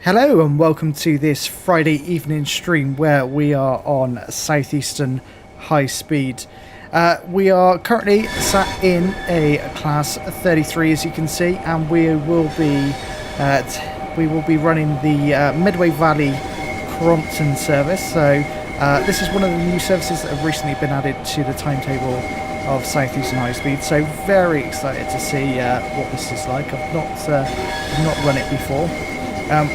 Hello and welcome to this Friday evening stream where we are on Southeastern Highspeed. We are currently sat in a class 33, as you can see, and we will be running the Medway Valley Crompton service. So this is one of the new services that have recently been added to the timetable of Southeastern Highspeed. So very excited to see what this is like. I've not run it before.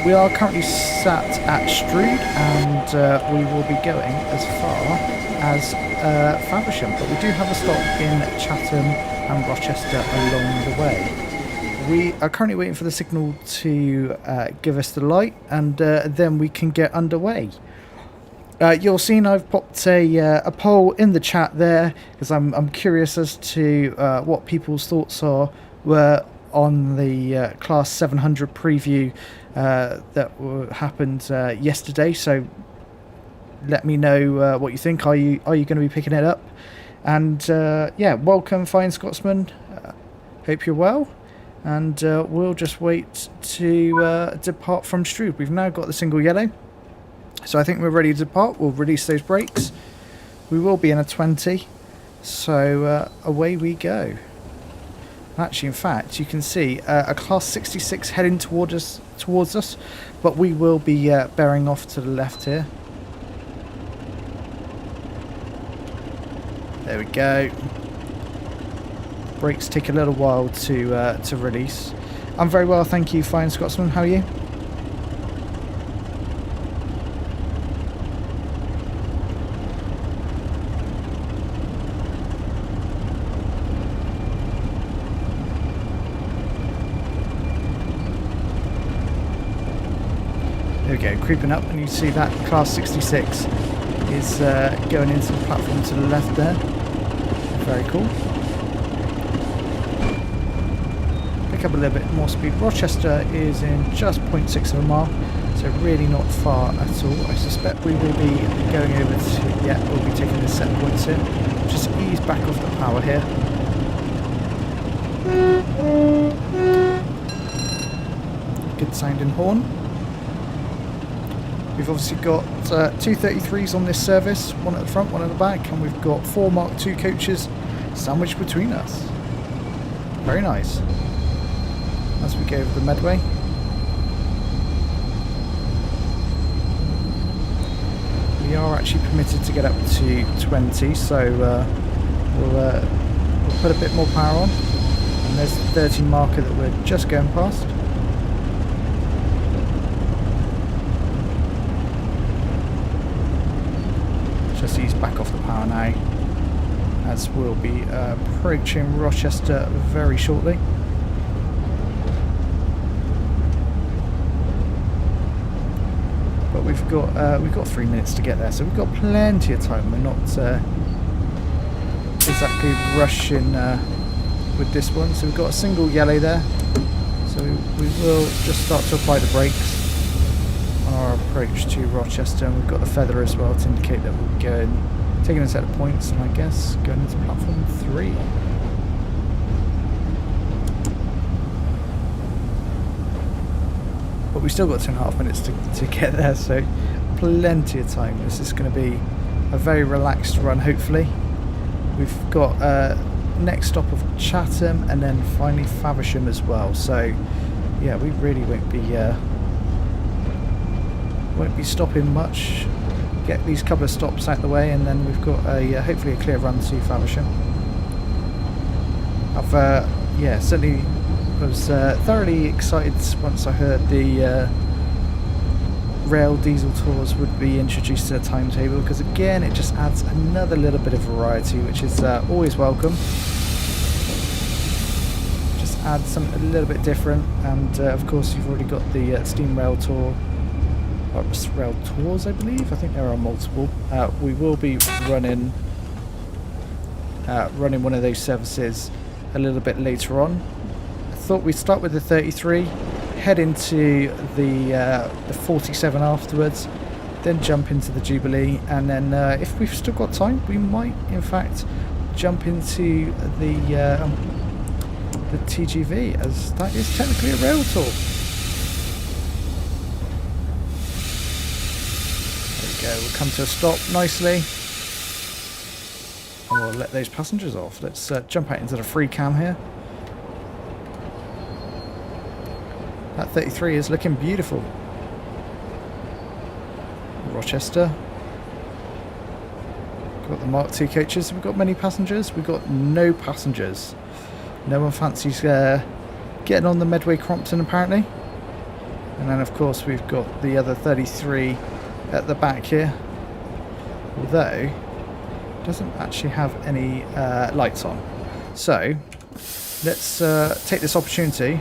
We are currently sat at Strood, and we will be going as far as Faversham, but we do have a stop in Chatham and Rochester along the way. We are currently waiting for the signal to give us the light, and then we can get underway. You'll see I've popped a poll in the chat there, because I'm curious as to what people's thoughts were on the Class 700 preview that happened yesterday. So let me know what you think. Are you going to be picking it up? And yeah, welcome, Fine Scotsman. Hope you're well. And we'll just wait to depart from Strood. We've now got the single yellow, so I think we're ready to depart. We'll release those brakes. We will be in a 20, so away we go. Actually, in fact, you can see a Class 66 heading towards us, but we will be bearing off to the left here. There we go. Brakes take a little while to release. I'm very well, thank you, Fine Scotsman. How are you? There we go, creeping up, and you see that Class 66 is going into the platform to the left there. Very cool. Pick up a little bit more speed. Rochester is in just 0.6 of a mile, so really not far at all. I suspect we will be going over to, yeah, we'll be taking the set points here. Just ease back off the power here. Good sounding horn. We've obviously got two 33s on this service, one at the front, one at the back, and we've got 4 Mark II coaches sandwiched between us. Very nice. As we go over the Medway. We are actually permitted to get up to 20, so we'll put a bit more power on. And there's the 13 marker that we're just going past. Just ease back off the power now, as we'll be approaching Rochester very shortly. But we've got 3 minutes to get there, so we've got plenty of time. We're not exactly rushing with this one. So we've got a single yellow there, so we will just start to apply the brakes on our approach to Rochester, and we've got the feather as well to indicate that we'll be taking a set of points, and I guess going into platform 3. But we've still got 2.5 minutes to get there, so plenty of time. This is going to be a very relaxed run, hopefully. We've got next stop of Chatham, and then finally Faversham as well. So yeah, we really won't be stopping much. Get these couple of stops out the way, and then we've got hopefully a clear run to Faversham. I've certainly was thoroughly excited once I heard the rail diesel tours would be introduced to the timetable, because again it just adds another little bit of variety, which is always welcome. Just adds something a little bit different, and of course you've already got the steam rail tour. Railtours, I believe. I think there are multiple. We will be running one of those services a little bit later on. I thought we'd start with the 33, head into the 47 afterwards, then jump into the Jubilee, and then if we've still got time, we might in fact jump into the TGV, as that is technically a rail tour. go, we'll come to a stop nicely. And we'll let those passengers off. Let's jump out into the free cam here. That 33 is looking beautiful. Rochester. Got the Mark II coaches. We've got many passengers. We've got no passengers. No one fancies getting on the Medway Crompton apparently. And then of course we've got the other 33 at the back here. Although it doesn't actually have any lights on. So let's take this opportunity.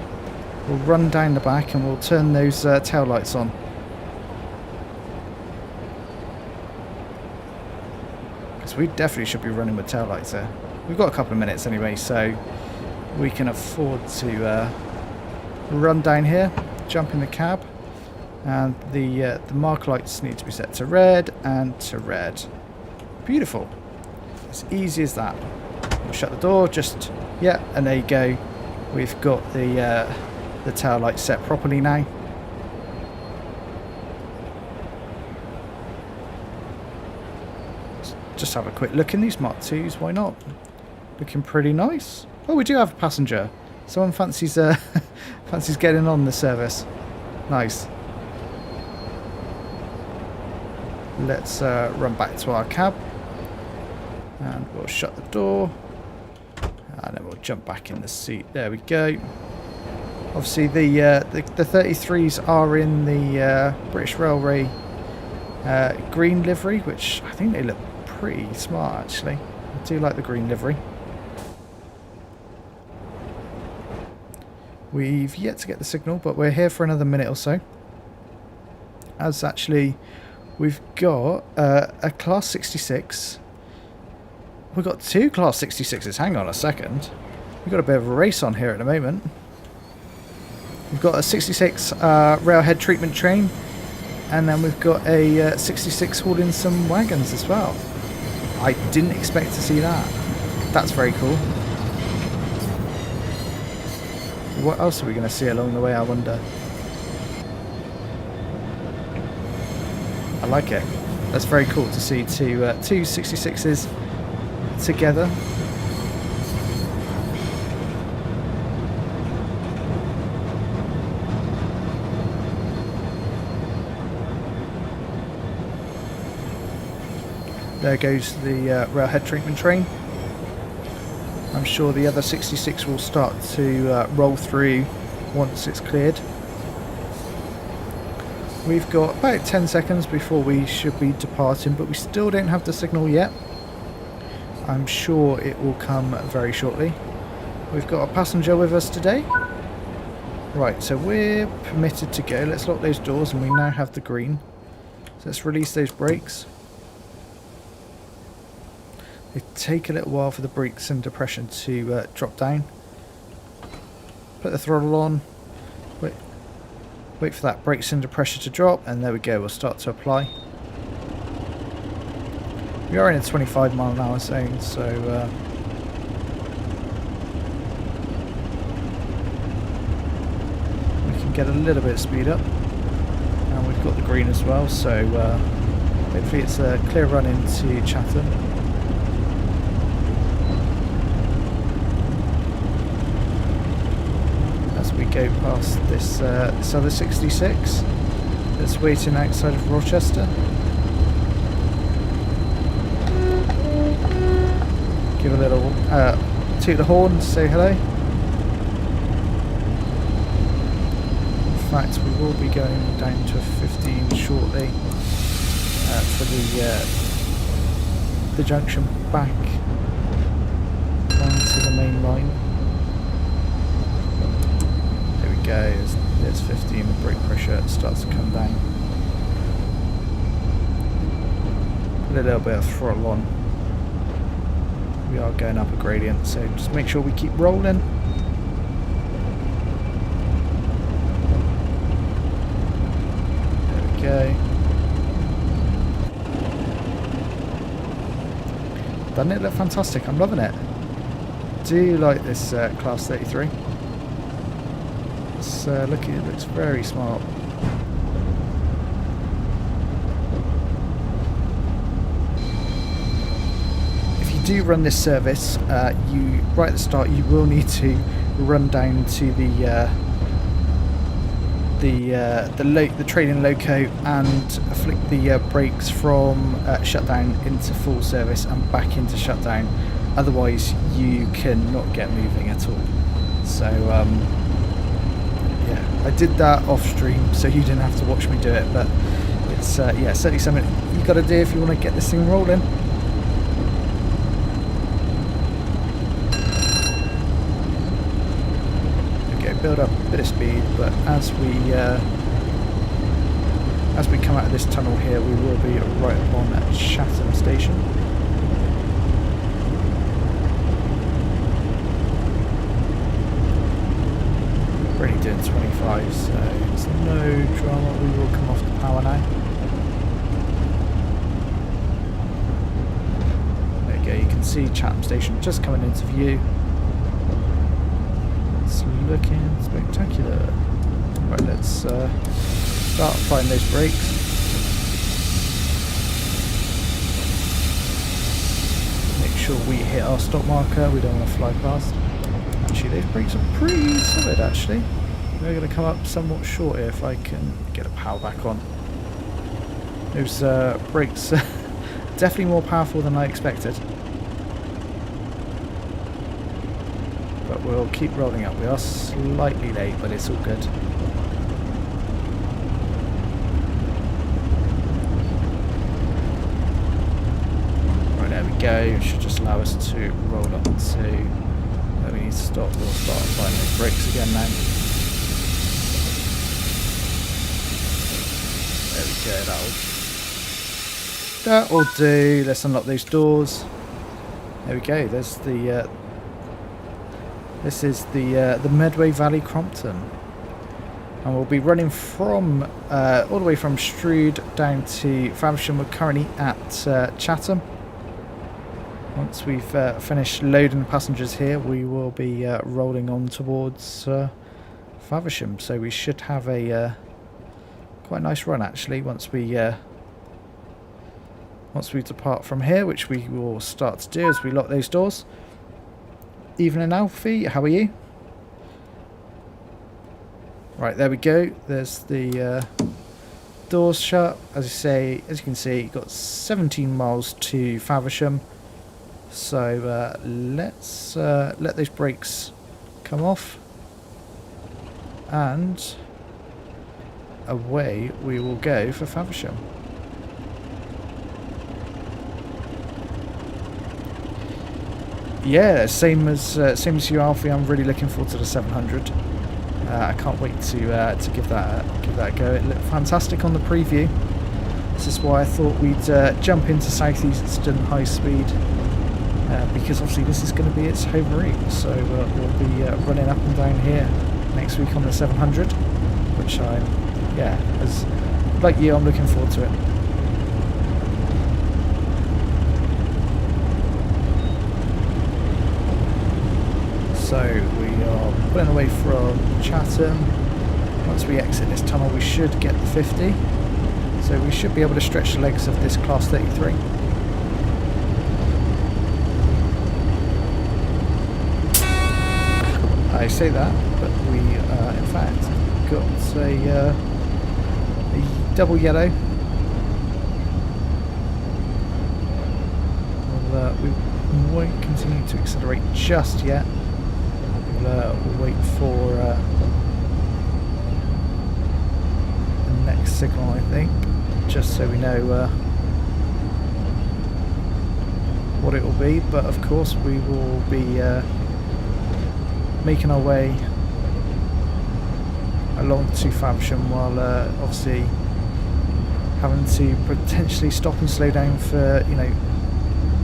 We'll run down the back and we'll turn those tail lights on. Because we definitely should be running with tail lights there. We've got a couple of minutes anyway, so we can afford to run down here, jump in the cab, and the mark lights need to be set to red and to red. Beautiful. As easy as that. We'll shut the door, just, yeah, and there you go. We've got the tail light set properly now. Let's just have a quick look in these Mark IIs, why not? Looking pretty nice. Oh, we do have a passenger. Someone fancies fancies getting on the service. Nice. Let's run back to our cab. And we'll shut the door. And then we'll jump back in the seat. There we go. Obviously the 33s are in the British Railway green livery, which I think they look pretty smart actually. I do like the green livery. We've yet to get the signal, but we're here for another minute or so. As actually we've got a Class 66. We've got two Class 66s. Hang on a second. We've got a bit of a race on here at the moment. We've got a 66 railhead treatment train, and then we've got a 66 hauling some wagons as well. I didn't expect to see that. That's very cool. What else are we going to see along the way, I wonder? I like it. That's very cool to see two 66s together. There goes the railhead treatment train. I'm sure the other 66 will start to roll through once it's cleared. We've got about 10 seconds before we should be departing, but we still don't have the signal yet. I'm sure it will come very shortly. We've got a passenger with us today. Right, so we're permitted to go. Let's lock those doors, and we now have the green. So let's release those brakes. They take a little while for the brakes and depression to drop down. Put the throttle on. Wait for that brake cylinder pressure to drop, and there we go, we'll start to apply. We are in a 25 mile an hour zone, so we can get a little bit of speed up. And we've got the green as well, so hopefully it's a clear run into Chatham. We go past this other 66 that's waiting outside of Rochester. Give a little toot the horn, say hello. In fact, we will be going down to a 15 shortly for the junction back onto the main line. There's 15, the brake pressure starts to come down. Put a little bit of throttle on. We are going up a gradient, so just make sure we keep rolling. There we go. Doesn't it look fantastic? I'm loving it. Do like this Class 33. Look, it looks very smart. do run this service, you right at the start you will need to run down to the trailing loco and flick the brakes from shutdown into full service and back into shutdown. Otherwise, you cannot get moving at all. So yeah, I did that off stream, so you didn't have to watch me do it. But it's yeah, certainly something you got to do if you want to get this thing rolling. Build up a bit of speed, but as we come out of this tunnel here, we will be right upon at Chatham station. We're only doing 25, so it's no drama. We will come off the power now. There you go. You can see Chatham station just coming into view. Looking spectacular. Right, let's start applying those brakes. Make sure we hit our stop marker. We don't want to fly past. Actually, those brakes are pretty solid. Actually, they're going to come up somewhat short here if I can get the power back on. Those brakes are definitely more powerful than I expected. But we'll keep rolling up. We are slightly late, but it's all good. Right, there we go. Should just allow us to roll up to where we need to stop. We'll start applying those brakes again now. There we go. That'll do. Let's unlock those doors. There we go. There's the this is the Medway Valley Crompton, and we'll be running from all the way from Strood down to Faversham. We're currently at Chatham. Once we've finished loading passengers here, we will be rolling on towards Faversham. So we should have a quite a nice run actually once we depart from here, which we will start to do as we lock those doors. Evening, Alfie, how are you? Right, there we go. There's the doors shut. As you can see, you've got 17 miles to Faversham. So let's let those brakes come off, and away we will go for Faversham. Yeah, same as you, Alfie. I'm really looking forward to the 700. I can't wait to give that a go. It looked fantastic on the preview. This is why I thought we'd jump into Southeastern Highspeed, because obviously this is going to be its home route. So we'll be running up and down here next week on the 700, which like you, I'm looking forward to it. So we are pulling away from Chatham. Once we exit this tunnel, we should get the 50. So we should be able to stretch the legs of this Class 33. I say that, but we in fact got a double yellow. We won't continue to accelerate just yet. We'll wait for the next signal, I think, just so we know what it will be. But of course we will be making our way along to Faversham, while obviously having to potentially stop and slow down for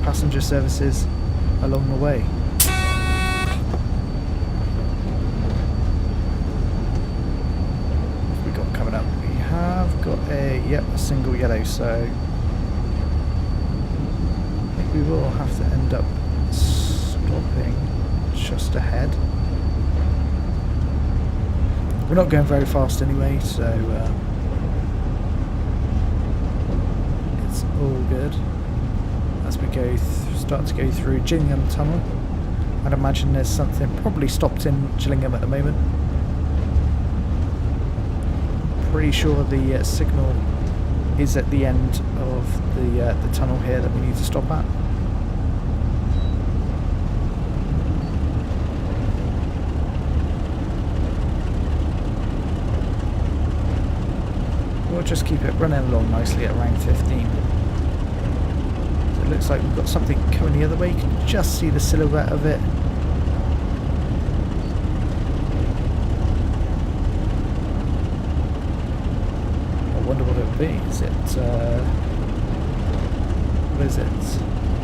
passenger services along the way. Got a single yellow, so I think we will have to end up stopping just ahead. We're not going very fast anyway, so it's all good. as we start to go through Gillingham Tunnel. I'd imagine there's something probably stopped in Gillingham at the moment. Pretty sure the signal is at the end of the tunnel here that we need to stop at. We'll just keep it running along nicely at around 15. So it looks like we've got something coming the other way. You can just see the silhouette of it. I wonder what it would be. Is it, what is it?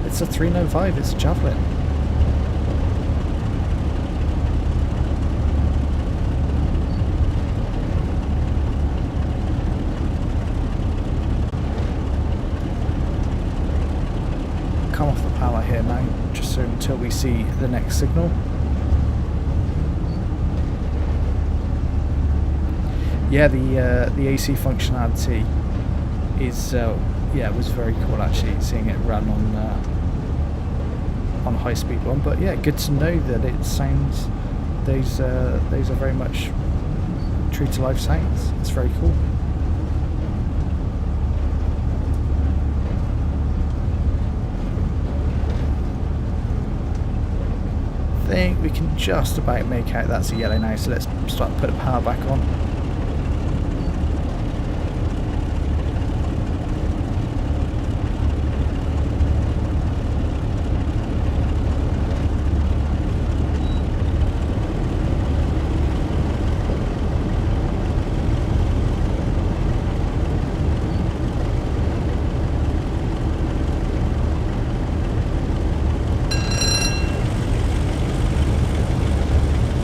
It's a 395, it's a Javelin. Come off the power here now, just so until we see the next signal. Yeah, the AC functionality is yeah, it was very cool actually seeing it run on high speed one. But yeah, good to know that it sounds those are very much true to life sounds. It's very cool. I think we can just about make out that's a yellow now, so let's start to put the power back on.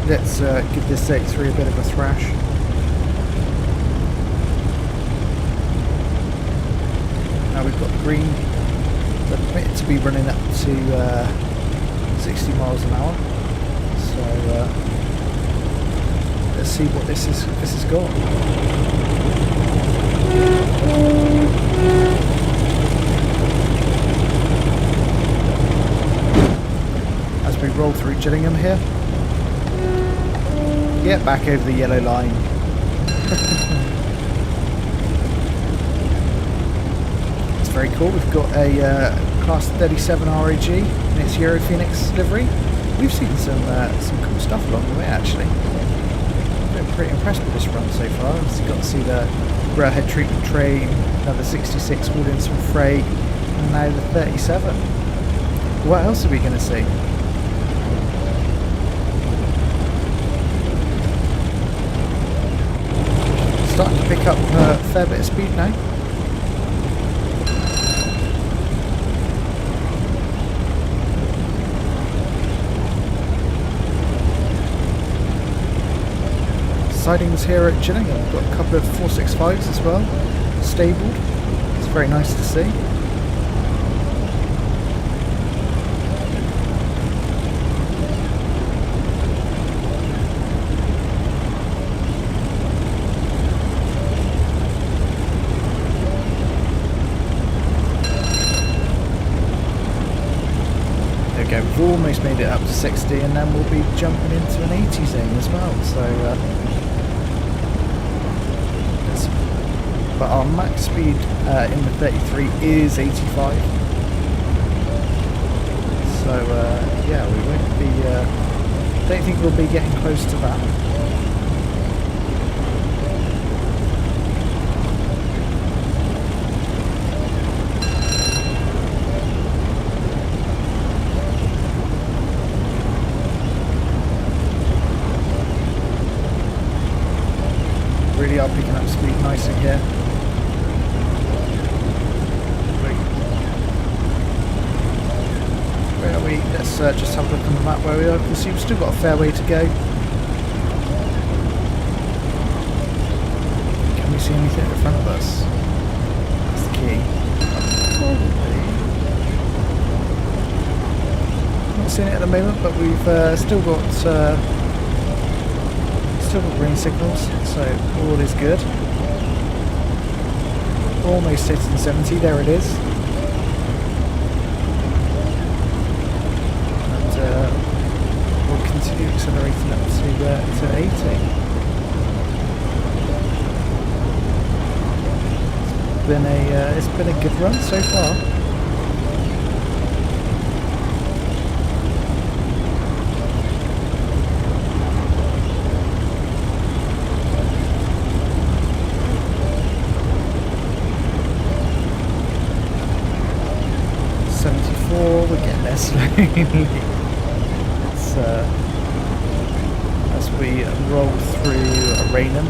Let's give this 33 a bit of a thrash. Now we've got the green. They're permitted to be running up to 60 miles an hour. So let's see what this has got. As we roll through Gillingham here. Get back over the yellow line. It's very cool. We've got a Class 37 RAG in its Euro Phoenix livery. We've seen some cool stuff along the way actually. I've been pretty impressed with this run so far. We've got to see the railhead treatment train, another 66 hauled in some freight, and now the 37. What else are we going to see? Starting to pick up a fair bit of speed now. Sidings here at Gillingham. We've got a couple of 465s as well, stabled. It's very nice to see. We've almost made it up to 60 and then we'll be jumping into an 80 zone as well, so but our max speed in the 33 is 85, so yeah, we won't be don't think we'll be getting close to that. Really are picking up speed nicely here. Where are we? Let's just have a look on the map where we are. You can see we've still got a fair way to go. Can we see anything in front of us? That's the key. Probably. Not seeing it at the moment, but we've still got green signals, so all is good. Almost hitting 70, there it is. continue accelerating up to 80. It's been a good run so far. We're getting there slowly. It's, as we roll through Raynham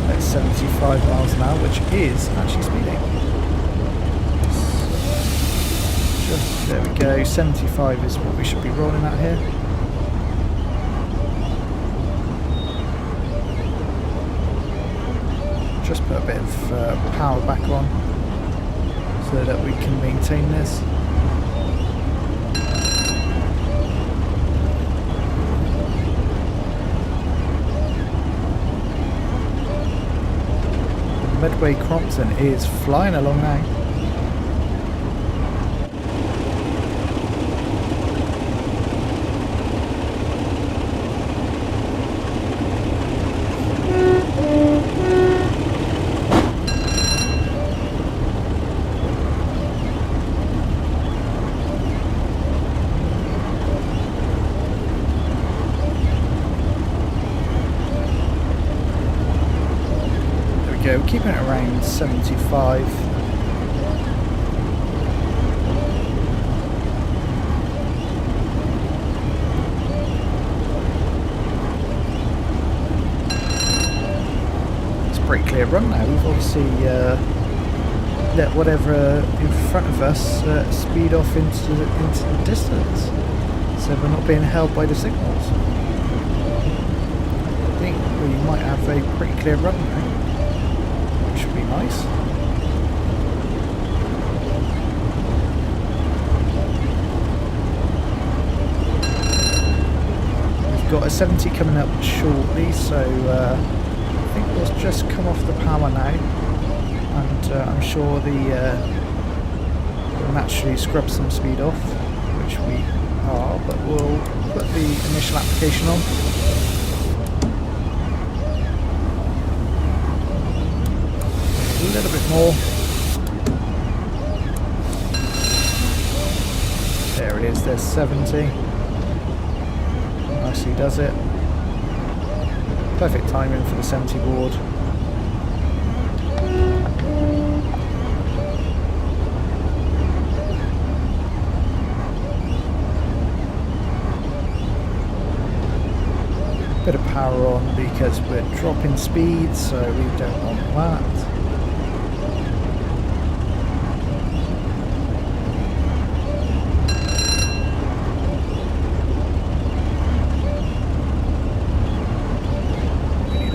at 75 miles an hour, which is actually speeding. Just there we go. 75 is what we should be rolling at here. Just put a bit of power back on, so that we can maintain this. The Medway Crompton is flying along now. We're keeping it around 75. It's a pretty clear run now. We've obviously let whatever in front of us speed off into the distance, so we're not being held by the signals. I think we might have a pretty clear run now. Should be nice. We've got a 70 coming up shortly, so I think we'll just come off the power now, and I'm sure we'll naturally scrub some speed off, which we are, but we'll put the initial application on. A little bit more. There it is, there's 70. Nicely does it. Perfect timing for the 70 board. Bit of power on because we're dropping speed, so we don't want that.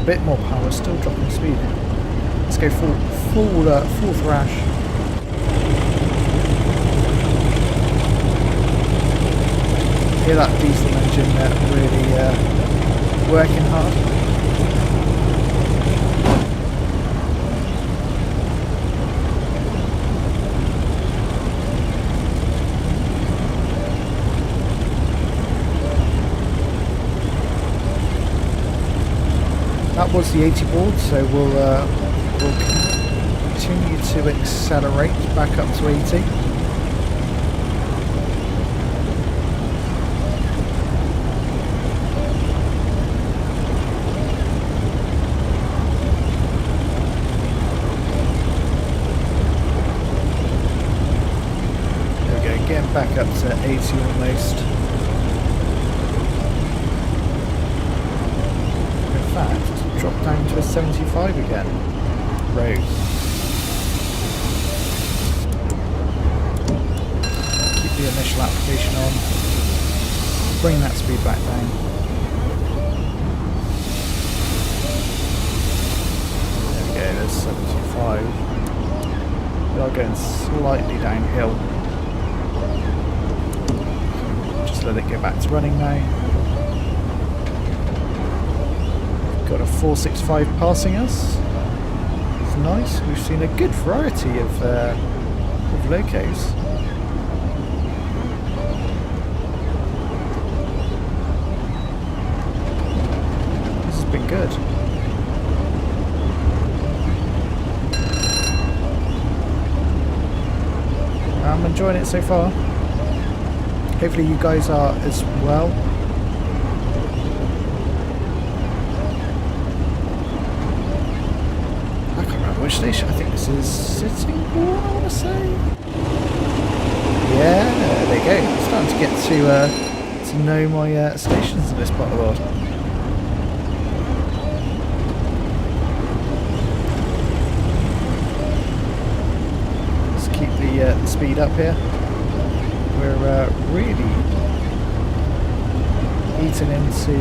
Bit more power, still dropping speed. Let's go full thrash. Hear that diesel engine really working hard. That was the 80 board, so we'll continue to accelerate back up to 80. There we go, getting back up to 80 almost. In fact, drop down to a 75 again. Road. Keep the initial application on. Bring that speed back down. There we go, there's 75. We are going slightly downhill. Just let it go back to running now. Got a 465 passing us. It's nice. We've seen a good variety of locos. been good. I'm enjoying it so far. Hopefully you guys are as well. I can't remember which station. I think this is Sittingbourne, I want to say. Yeah, there you go. I'm starting to get to know my stations in this part of the world. Let's keep the speed up here. We're really eating into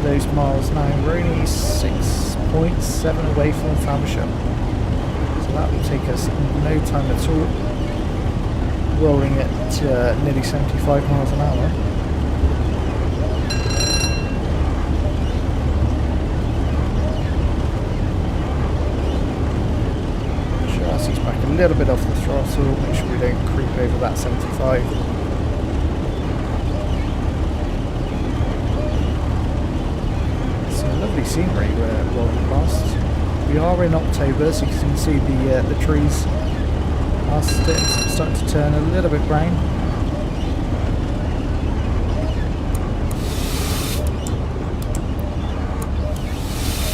those miles now. We're only 6.7 away from Faversham, so that will take us no time at all, rolling at nearly 75 miles an hour. Chassis back a little bit off the throttle, make sure we don't creep over that 75. Some lovely scenery we're rolling past. We are in October, so you can see the trees are starting to turn a little bit brown.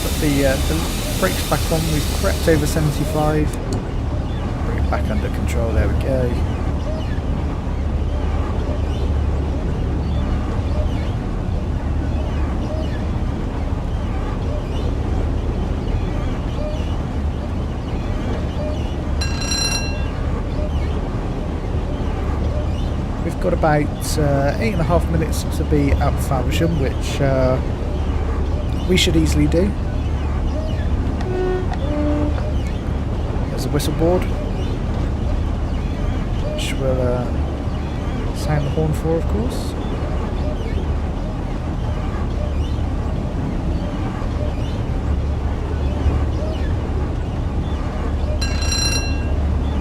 Put the brakes back on, we've crept over 75. Bring it back under control, there we go. We've got about 8.5 minutes to be at Faversham, which we should easily do. There's a whistle board, which we'll sound the horn for, of course.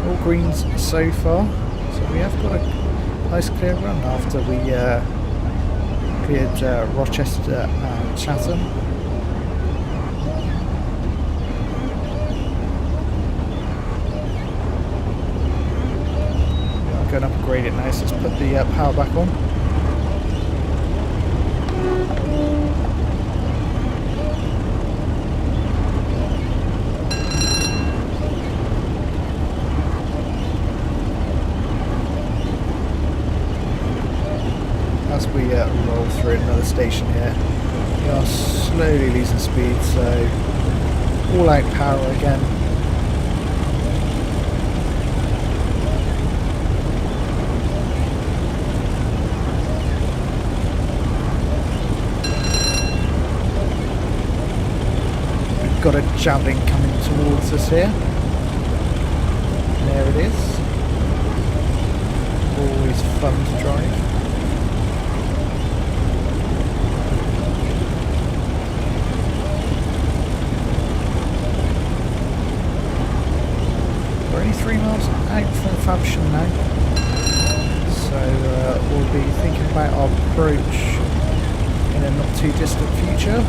All greens so far, so we have got a nice clear run after we cleared Rochester and Chatham. I'm going to upgrade it now, so let's put the power back on. As we roll through another station here, we are slowly losing speed, so all out power again. We've got a javelin coming towards us here. There it is. Always fun to drive. We're only 3 miles out from Faversham now, so we'll be thinking about our approach in a not too distant future.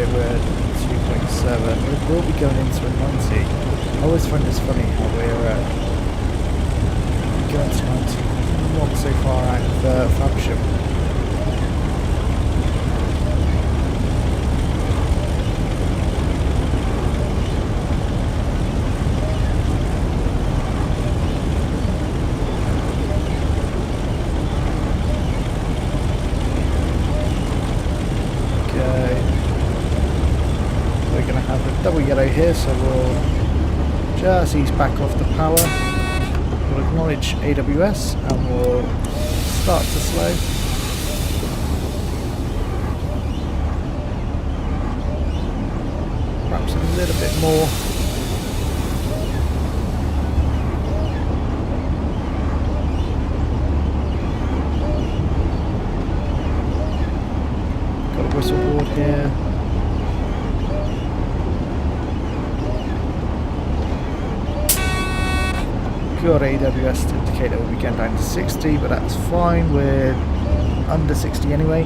We're 2.7. We will be going into a 90. I always find this funny how we're going to 90, not so far out of Faversham. Double yellow here, so we'll just ease back off the power. We'll acknowledge AWS and we'll start to slow. Perhaps a little bit more. whistle board here. Got AWS to indicate that we'll be getting down to 60, but that's fine. We're under 60 anyway.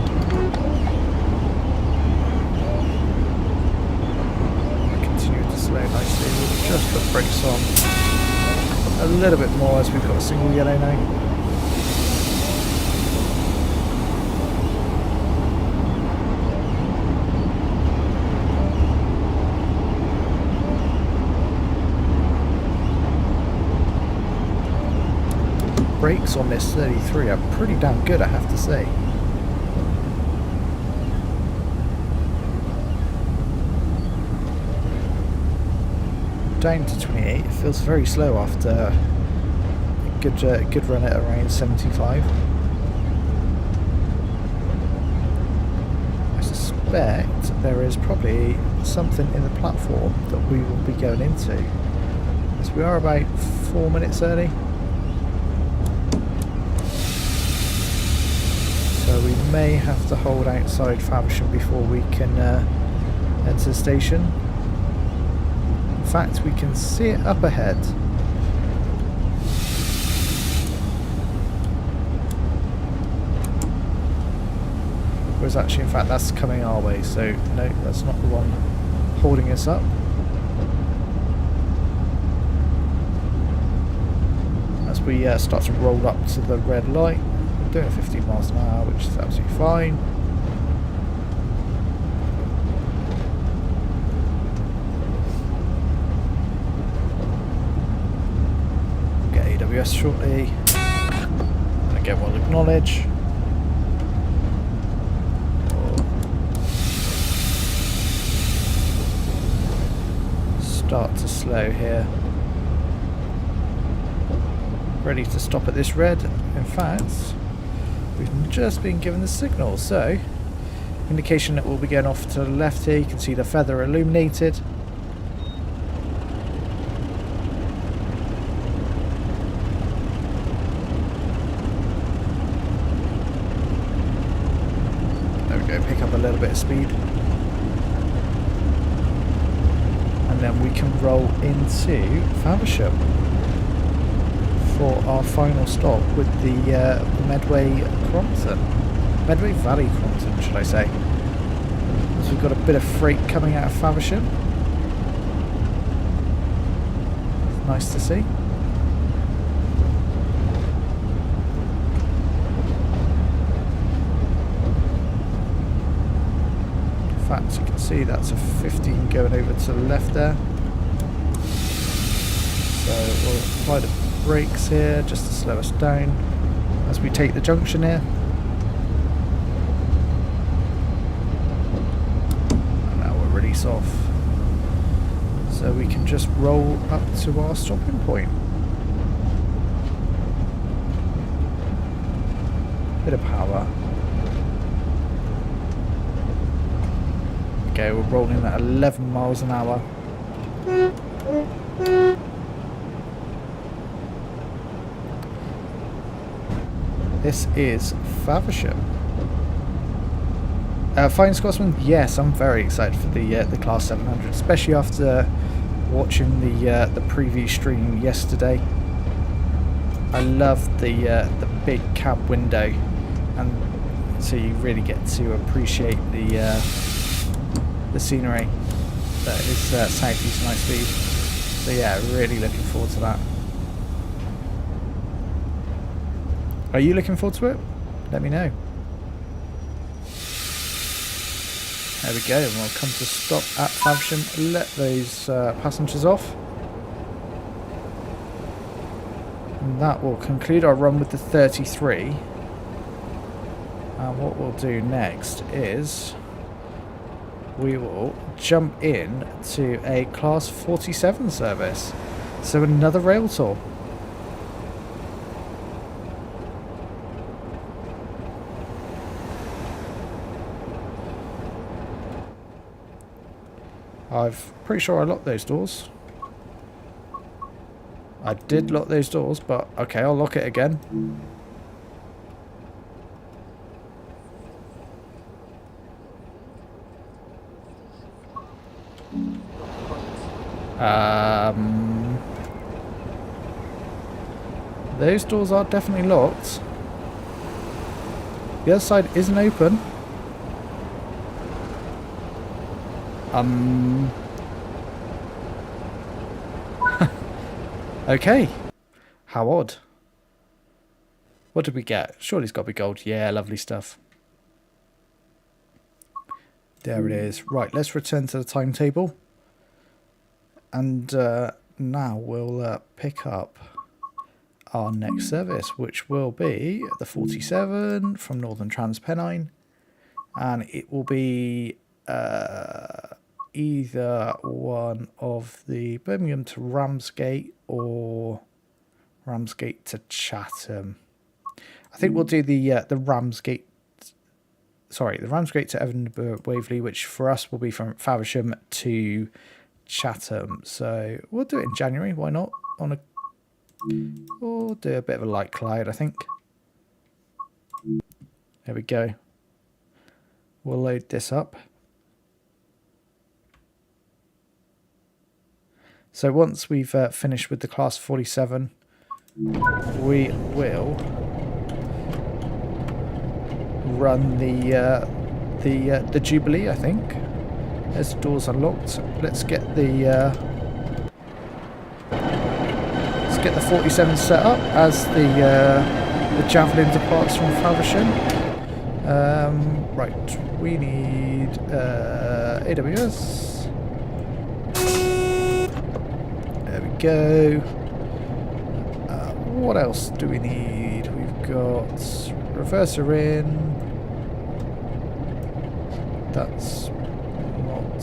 Continue to slow nicely. We'll just put brakes on a little bit more as we've got a single yellow now. Brakes on this 33 are pretty damn good, I have to say. Down to 28. It feels very slow after a good run at around 75. I suspect there is probably something in the platform that we will be going into, as we are about 4 minutes early. So we may have to hold outside Faversham before we can enter the station. In fact, we can see it up ahead. Whereas actually, in fact, that's coming our way, so no, that's not the one holding us up. As we start to roll up to the red light. Doing 15 miles an hour, which is absolutely fine. We'll get AWS shortly. And again, we'll acknowledge. Start to slow here. Ready to stop at this red. In fact, we've just been given the signal, so indication that we'll be going off to the left here. You can see the feather illuminated. There we go, pick up a little bit of speed. And then we can roll into Faversham for our final stop with the Medway Valley Crompton, should I say. So we've got a bit of freight coming out of Faversham. Nice to see. In fact, you can see that's a 15 going over to the left there. So we'll apply the brakes here just to slow us down as we take the junction here. And now we'll release off. So we can just roll up to our stopping point. Bit of power. Okay, we're rolling at 11 miles an hour. This is Faversham. Fine Scotsman, yes, I'm very excited for the Class 700, especially after watching the preview stream yesterday. I love the big cab window, and so you really get to appreciate the scenery that is Southeastern Highspeed. So yeah, really looking forward to that. Are you looking forward to it? Let me know. There we go, and we'll come to stop at Faversham, let those passengers off. And that will conclude our run with the 33. And what we'll do next is we will jump in to a Class 47 service. So another Railtour. I'm pretty sure I locked those doors. I did lock those doors, but okay, I'll lock it again. Those doors are definitely locked. The other side isn't open. Okay. How odd. What did we get? Surely it's got to be gold. Yeah, lovely stuff. There it is. Right, let's return to the timetable. And now we'll pick up our next service, which will be the 47 from Northern Transpennine. And it will be either one of the Birmingham to Ramsgate or Ramsgate to Chatham. I think we'll do the Ramsgate. Sorry, the Ramsgate to Edinburgh Waverley, which for us will be from Faversham to Chatham. So we'll do it in January. Why not? We'll do a bit of a light cloud, I think. There we go. We'll load this up. So once we've finished with the Class 47, we will run the Jubilee, I think. As the doors unlocked, let's get the 47 set up as the Javelin departs from Faversham. Right, we need AWS. There we go. What else do we need? We've got reverser in. That's not...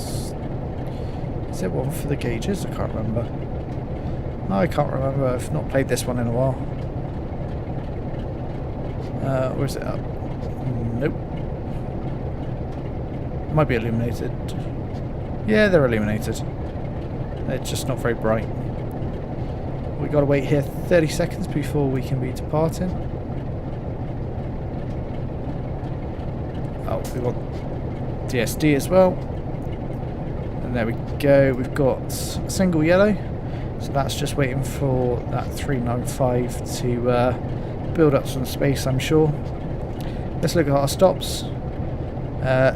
Is there one for the gauges? I can't remember. I can't remember. I've not played this one in a while. Where's it up? Nope. Might be illuminated. Yeah, they're illuminated. They're just not very bright. We've got to wait here 30 seconds before we can be departing. Oh, we want DSD as well. And there we go. We've got a single yellow. So that's just waiting for that 395 to build up some space, I'm sure. Let's look at our stops.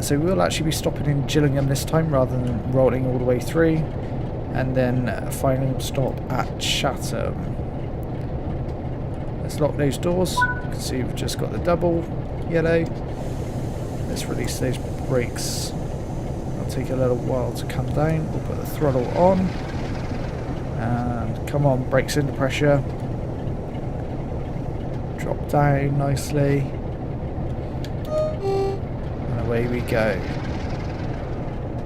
So we'll actually be stopping in Gillingham this time rather than rolling all the way through. And then a final stop at Chatham. Let's lock those doors. You can see we've just got the double yellow. Let's release those brakes. It'll take a little while to come down. We'll put the throttle on. And come on, brakes into pressure. Drop down nicely. And away we go.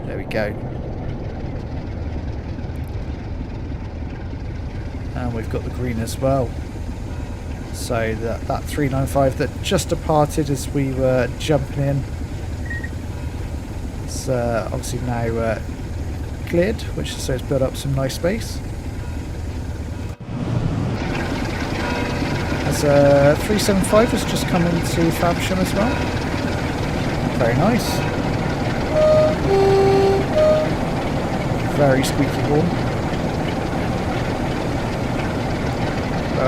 There we go. And we've got the green as well. So that 395 that just departed as we were jumping in is obviously now cleared, which so it's built up some nice space. As 375 has just come into Faversham as well. Very nice. Very squeaky warm.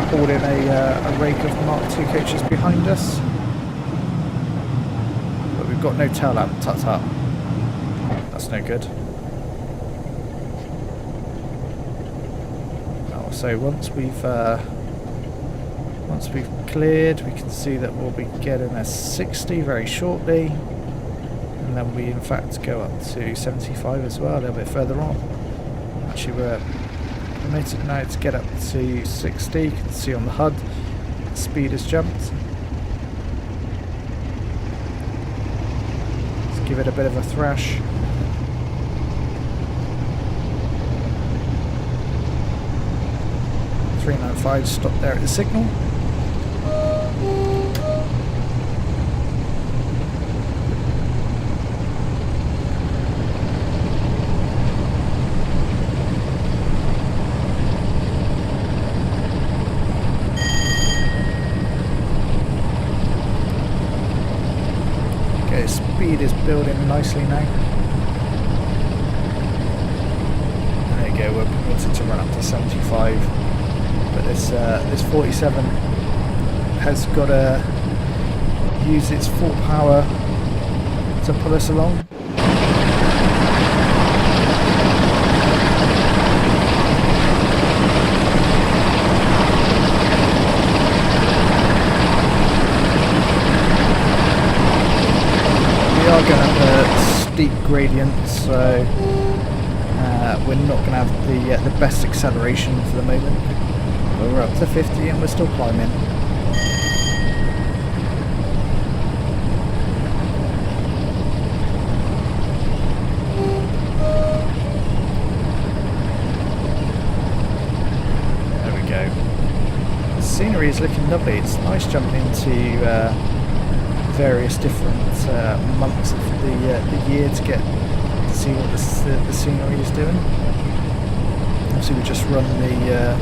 Hauling a rake of Mark II coaches behind us. But we've got no tail lamp, tut-tut. That's no good. Oh, so once we've cleared, we can see that we'll be getting a 60 very shortly. And then we in fact go up to 75 as well, a little bit further on. Actually we're permitted now to get up to 60. You can see on the HUD the speed has jumped. Let's give it a bit of a thrash. .395 stop there at the signal. Speed is building nicely now. There you go, we're permitted to run up to 75, but this 47 has got to use its full power to pull us along. We are going to have a steep gradient, so we're not going to have the best acceleration for the moment. But we're up to 50 and we're still climbing. There we go. The scenery is looking lovely. It's nice jumping into various different months of the year to get to see what the scenery is doing. Obviously we just run the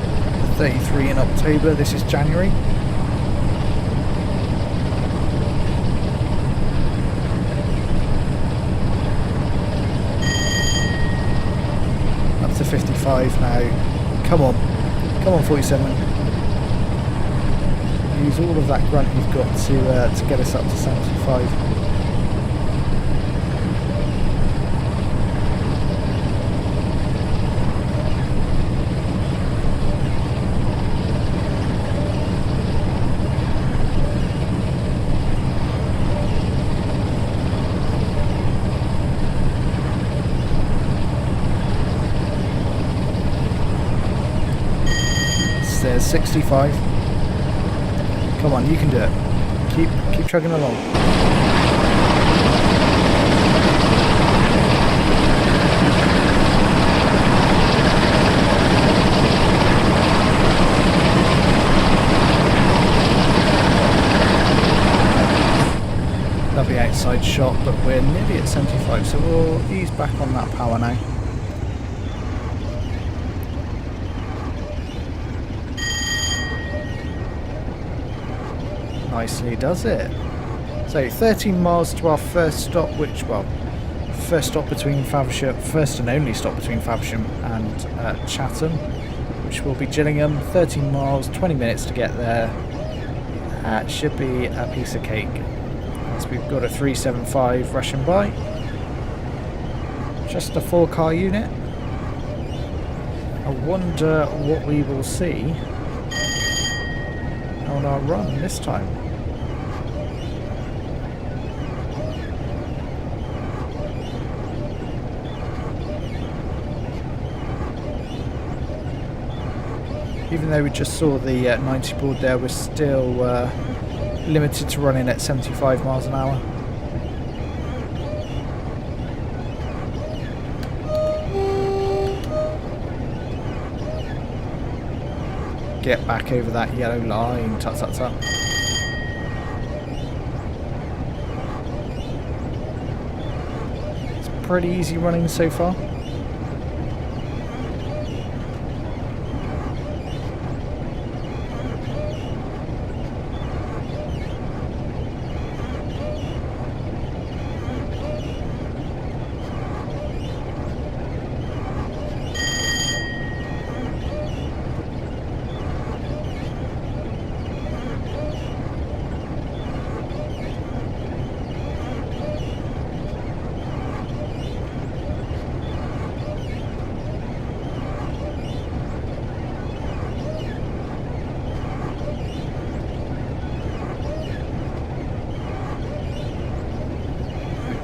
33 in October, this is January. Up to 55 now. Come on 47. Use all of that grunt you've got to get us up to 75. There's 65. Come on, you can do it. Keep trucking along. Lovely outside shot, but we're nearly at 75, so we'll ease back on that power now. Nicely does it. So 13 miles to our first stop, first stop between Faversham, first and only stop between Faversham and Chatham, which will be Gillingham. 13 miles, 20 minutes to get there. That should be a piece of cake. As we've got a 375 rushing by. Just a 4-car unit. I wonder what we will see on our run this time. Even though we just saw the 90 board there, we're still limited to running at 75 miles an hour. Get back over that yellow line, tut tut tut. It's pretty easy running so far.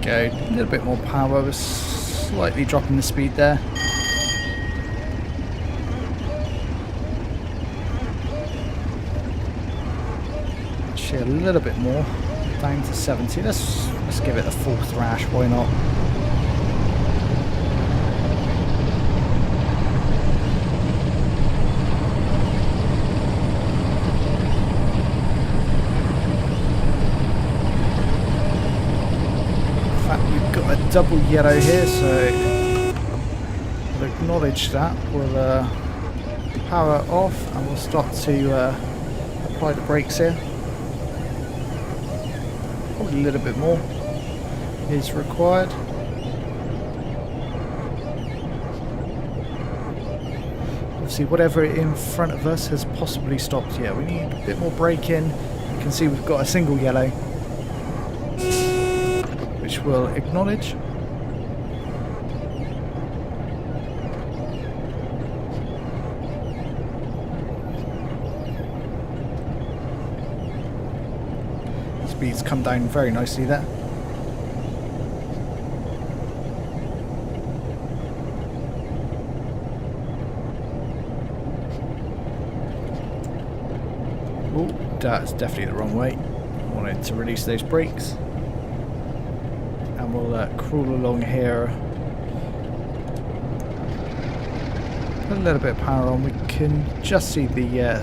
Go a little bit more power, we're slightly dropping the speed there. Actually a little bit more, down to 70. Let's give it a full thrash, why not? Double yellow here, so we'll acknowledge that. We'll power off and we'll start to apply the brakes here. Probably a little bit more is required. obviously whatever in front of us has possibly stopped. Yeah, we need a bit more braking. You can see we've got a single yellow, which we'll acknowledge. Speeds come down very nicely there. Oh, that's definitely the wrong way. I wanted to release those brakes. And we'll crawl along here. Put a little bit of power on. We can just see the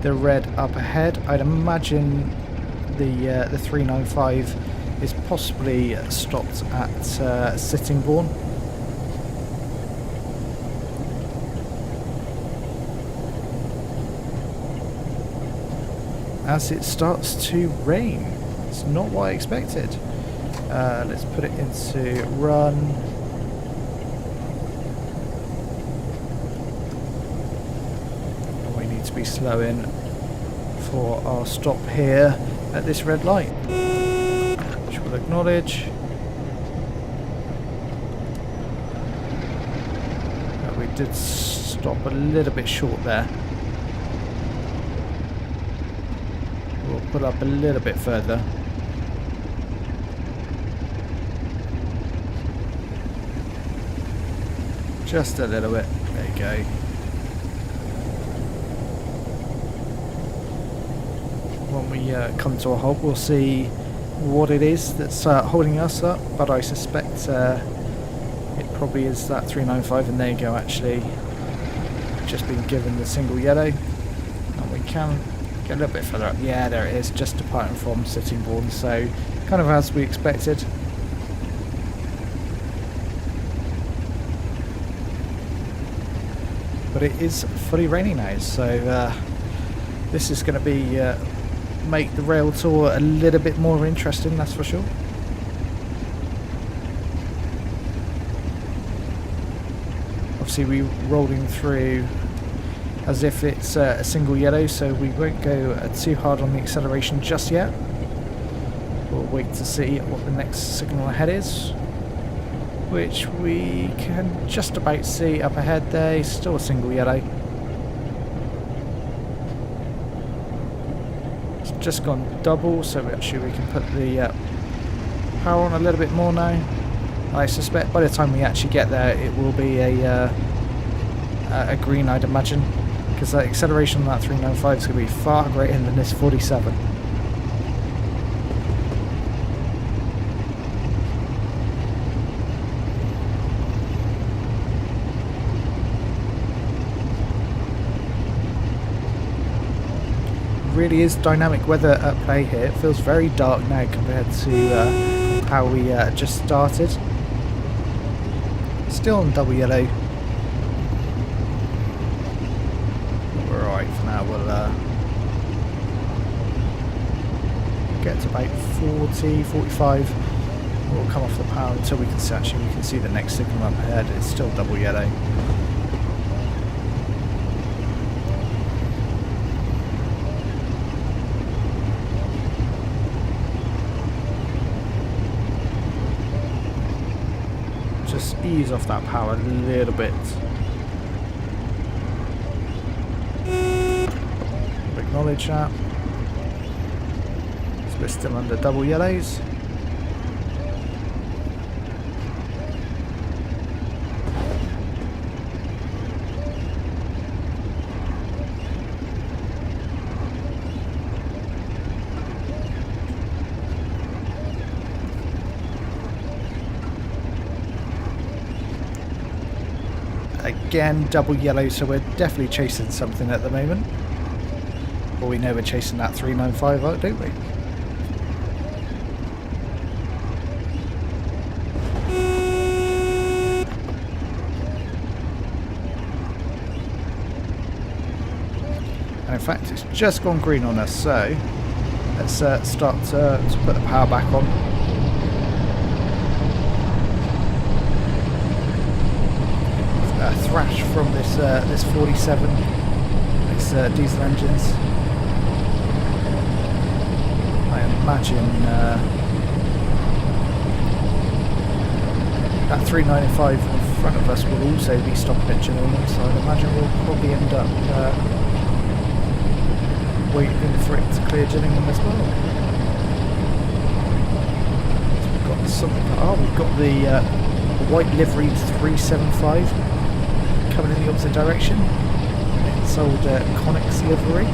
red up ahead. I'd imagine the 395 is possibly stopped at Sittingbourne. As it starts to rain. It's not what I expected. Let's put it into run. We need to be slowing for our stop here at this red light, which we'll acknowledge. We did stop a little bit short there. We'll pull up a little bit further. Just a little bit. There you go. When we come to a halt, we'll see what it is that's holding us up, but I suspect it probably is that 395, and there you go, actually just been given the single yellow, and we can get a little bit further up. Yeah, there it is, just departing from Sittingbourne, so kind of as we expected. But it is fully raining now, so this is going to be make the rail tour a little bit more interesting, that's for sure. Obviously we're rolling through as if it's a single yellow, so we won't go too hard on the acceleration just yet. We'll wait to see what the next signal ahead is, which we can just about see up ahead there. Still a single yellow. Just gone double, so actually we can put the power on a little bit more now. I suspect by the time we actually get there it will be a green, I'd imagine, because the acceleration on that 395 is going to be far greater than this 47. Really is dynamic weather at play here. It feels very dark now compared to how we just started. Still on double yellow. We're alright for now. We'll get to about 40, 45. We'll come off the power until we can see, actually we can see the next signal up ahead. It's still double yellow. Just ease off that power a little bit. Acknowledge that. So we're still under double yellows. Again, double yellow, so we're definitely chasing something at the moment. Well, we know we're chasing that 395 out, don't we? And in fact, it's just gone green on us, so let's start to put the power back on. Thrash from this 47, these diesel engines. I imagine that 395 in front of us will also be stopping at Gillingham, so I'd imagine we'll probably end up waiting for it to clear Gillingham as well. So we've got something. Oh, we've got the white liveried 375 coming in the opposite direction. It's old Connex livery.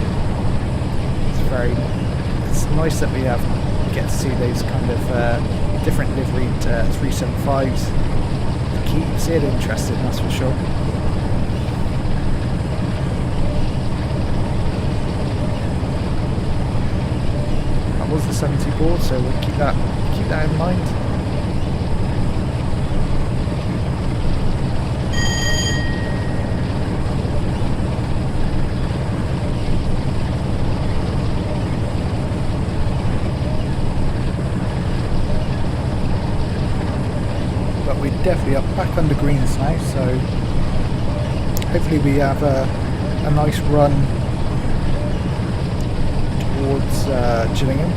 It's nice that we get to see those kind of different liveried 375s. It keeps it interesting, that's for sure. That was the 70 board, so we'll keep that in mind. Definitely up back under greens now, so hopefully we have a nice run towards Gillingham.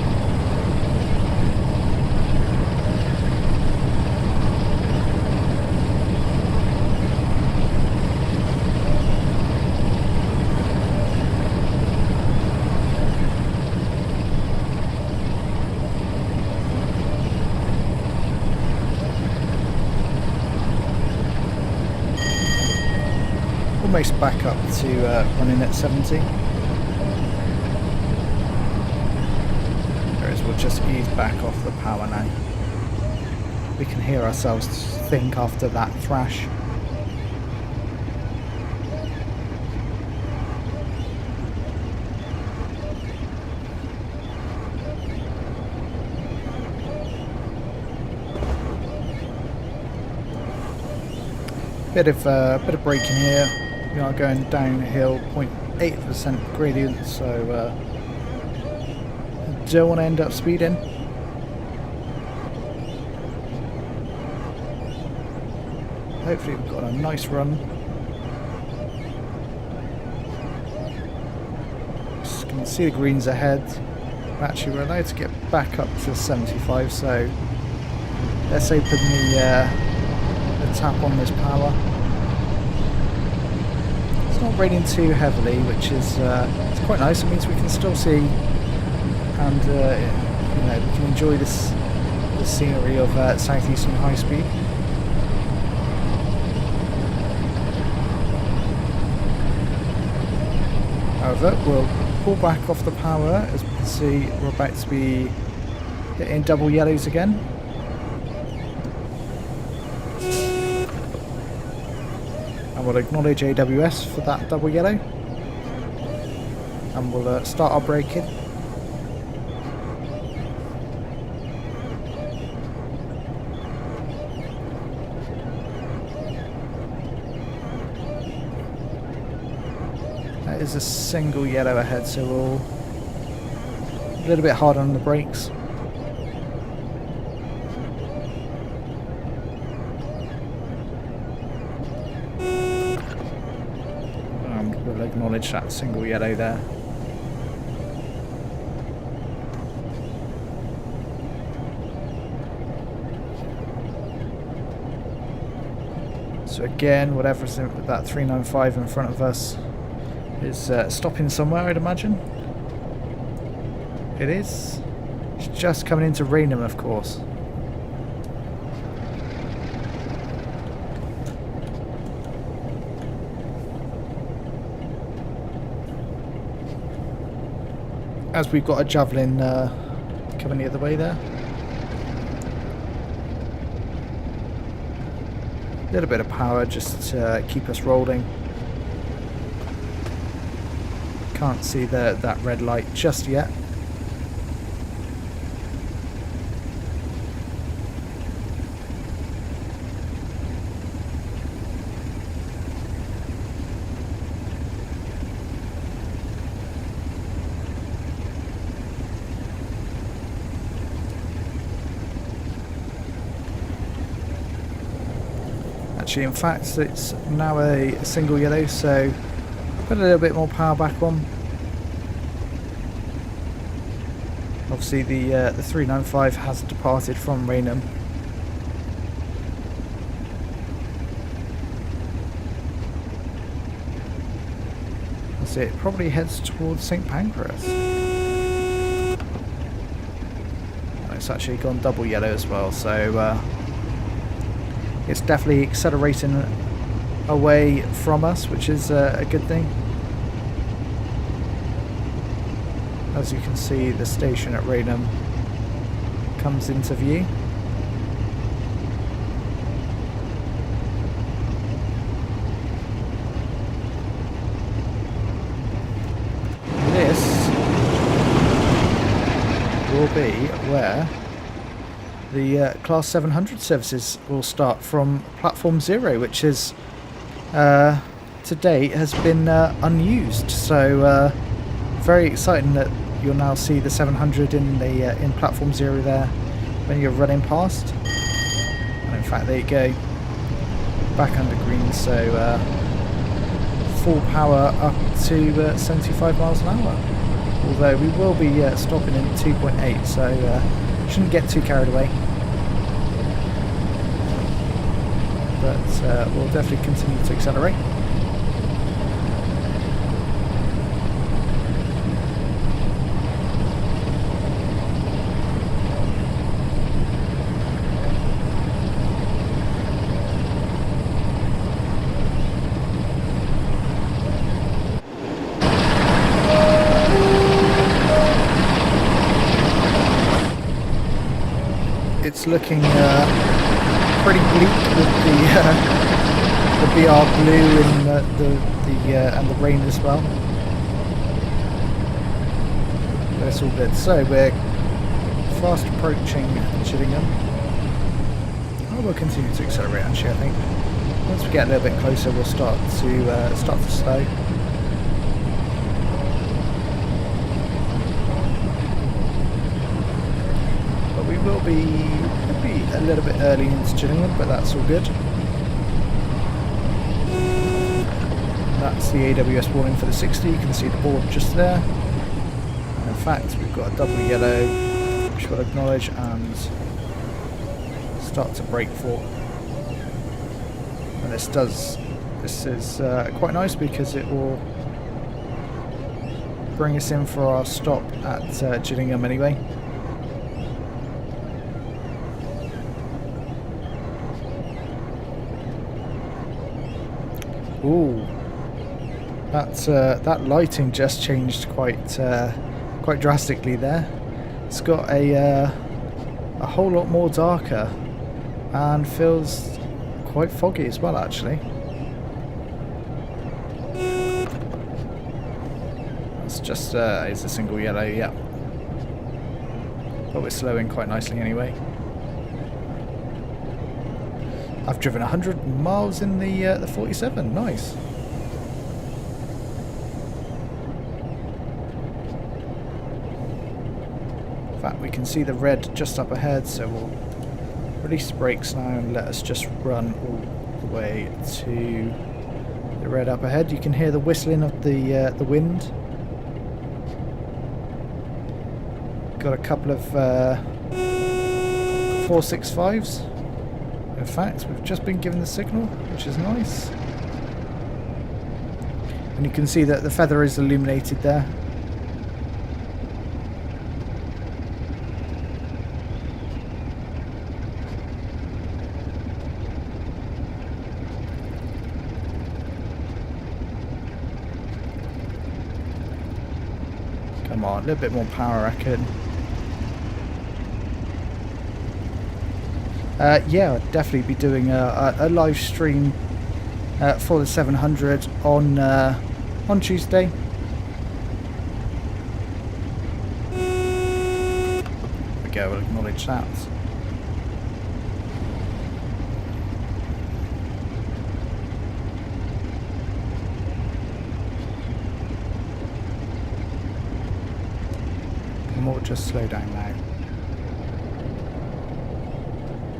Almost back up to running at 70. Whereas we'll just ease back off the power now. We can hear ourselves think after that thrash. Bit of braking here. We are going downhill, 0.8% gradient, so don't want to end up speeding. Hopefully we've got a nice run. Just can see the greens ahead. Actually, we're allowed to get back up to 75, so let's open the tap on this power. It's not raining too heavily, which is it's quite nice. It means we can still see and you know, we can enjoy the scenery of Southeastern Highspeed. However, we'll pull back off the power. As we can see, we're about to be hitting double yellows again. And we'll acknowledge AWS for that double yellow. And we'll start our braking. That is a single yellow ahead, so we'll a little bit harder on the brakes. We'll acknowledge that single yellow there. So again, whatever's in that 395 in front of us is stopping somewhere, I'd imagine. It is. It's just coming into Raynham, of course. As we've got a javelin coming the other way there. A little bit of power just to keep us rolling. Can't see that red light just yet. Actually, in fact, it's now a single yellow, so put a little bit more power back on. Obviously, the 395 has departed from Raynham. As it probably heads towards St Pancras. And it's actually gone double yellow as well, so it's definitely accelerating away from us, which is a good thing. As you can see, the station at Raynham comes into view. This will be where the Class 700 services will start from Platform 0, which is to date has been unused. So very exciting that you'll now see the 700 in Platform 0 there when you're running past. And in fact, there you go, back under green, so full power up to 75 miles an hour. Although we will be stopping in 2.8, so shouldn't get too carried away. But we'll definitely continue to accelerate. It's looking pretty bleak with the BR blue and and the rain as well. But it's all good. So we're fast approaching Gillingham. Oh, we'll continue to accelerate. Actually, I think once we get a little bit closer, we'll start to slow. Will be a little bit early into Gillingham, but that's all good. That's the AWS warning for the 60. You can see the board just there. And in fact, we've got a double yellow, which we'll acknowledge and start to brake for. And this is quite nice because it will bring us in for our stop at Gillingham anyway. Ooh, that lighting just changed quite drastically there. It's got a whole lot more darker and feels quite foggy as well, actually. It's just it's a single yellow, yeah. But we're slowing quite nicely anyway. I've driven 100 miles in the 47. Nice. In fact, we can see the red just up ahead, so we'll release the brakes now and let us just run all the way to the red up ahead. You can hear the whistling of the wind. Got a couple of 465s. In fact, we've just been given the signal, which is nice. And you can see that the feather is illuminated there. Come on, a little bit more power, I reckon. Yeah, I'd definitely be doing a live stream for the 700 on Tuesday. There we go, we'll acknowledge that. And we'll just slow down now,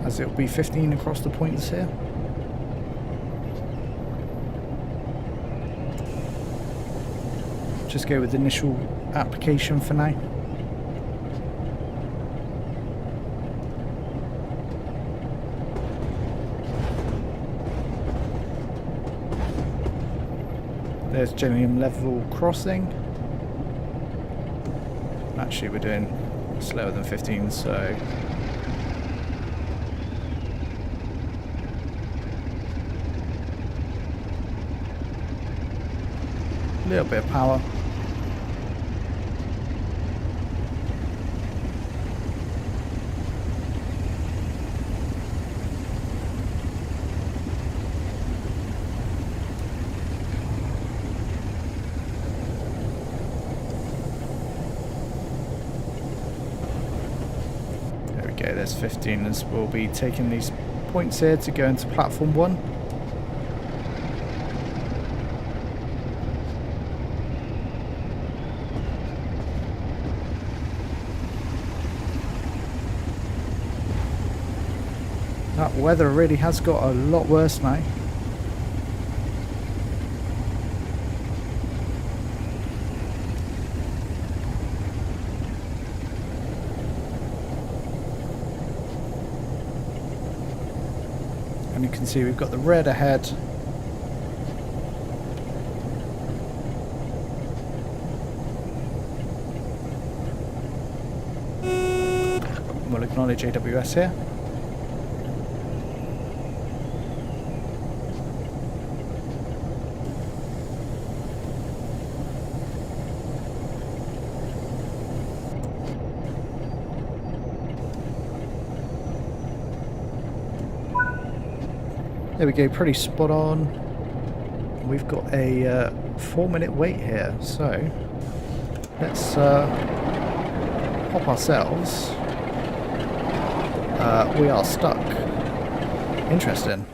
as it'll be 15 across the points here. just go with the initial application for now. There's Gillingham level crossing. Actually, we're doing slower than 15, so a little bit of power. There's 15 as we'll be taking these points here to go into platform 1. That weather really has got a lot worse now. You can see we've got the red ahead. We'll acknowledge AWS here. There we go, pretty spot on. We've got a 4-minute wait here, so let's pop ourselves. We are stuck. Interesting.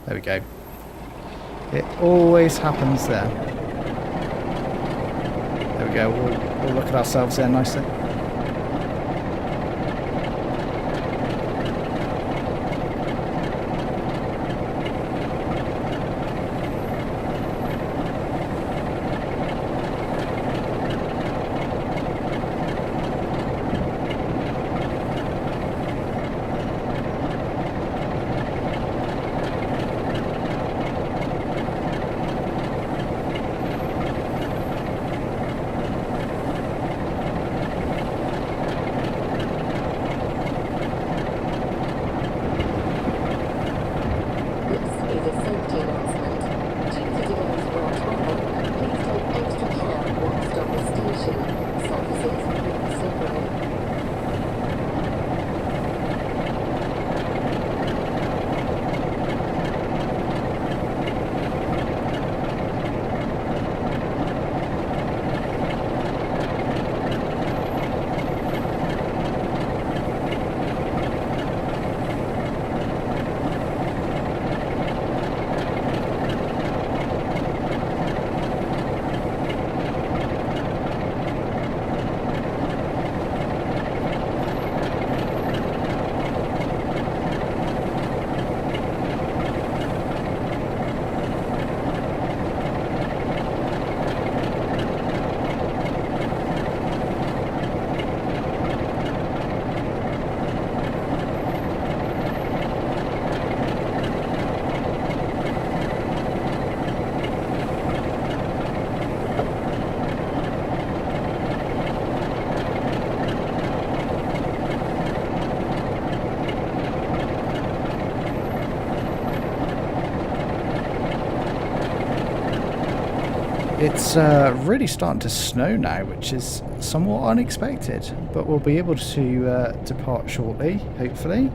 There we go. It always happens there. There we go, we'll look at ourselves there nicely. It's really starting to snow now, which is somewhat unexpected, but we'll be able to depart shortly, hopefully.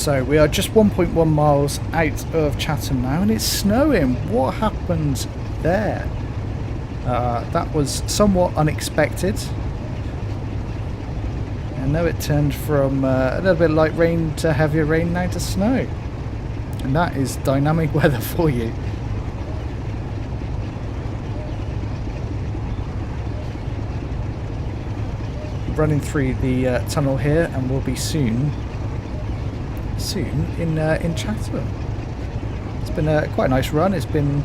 So we are just 1.1 miles out of Chatham now, and it's snowing. What happened there? That was somewhat unexpected. I know it turned from a little bit light rain to heavier rain now to snow. And that is dynamic weather for you. Running through the tunnel here, and we'll be soon in Chatham. It's been quite a nice run. It's been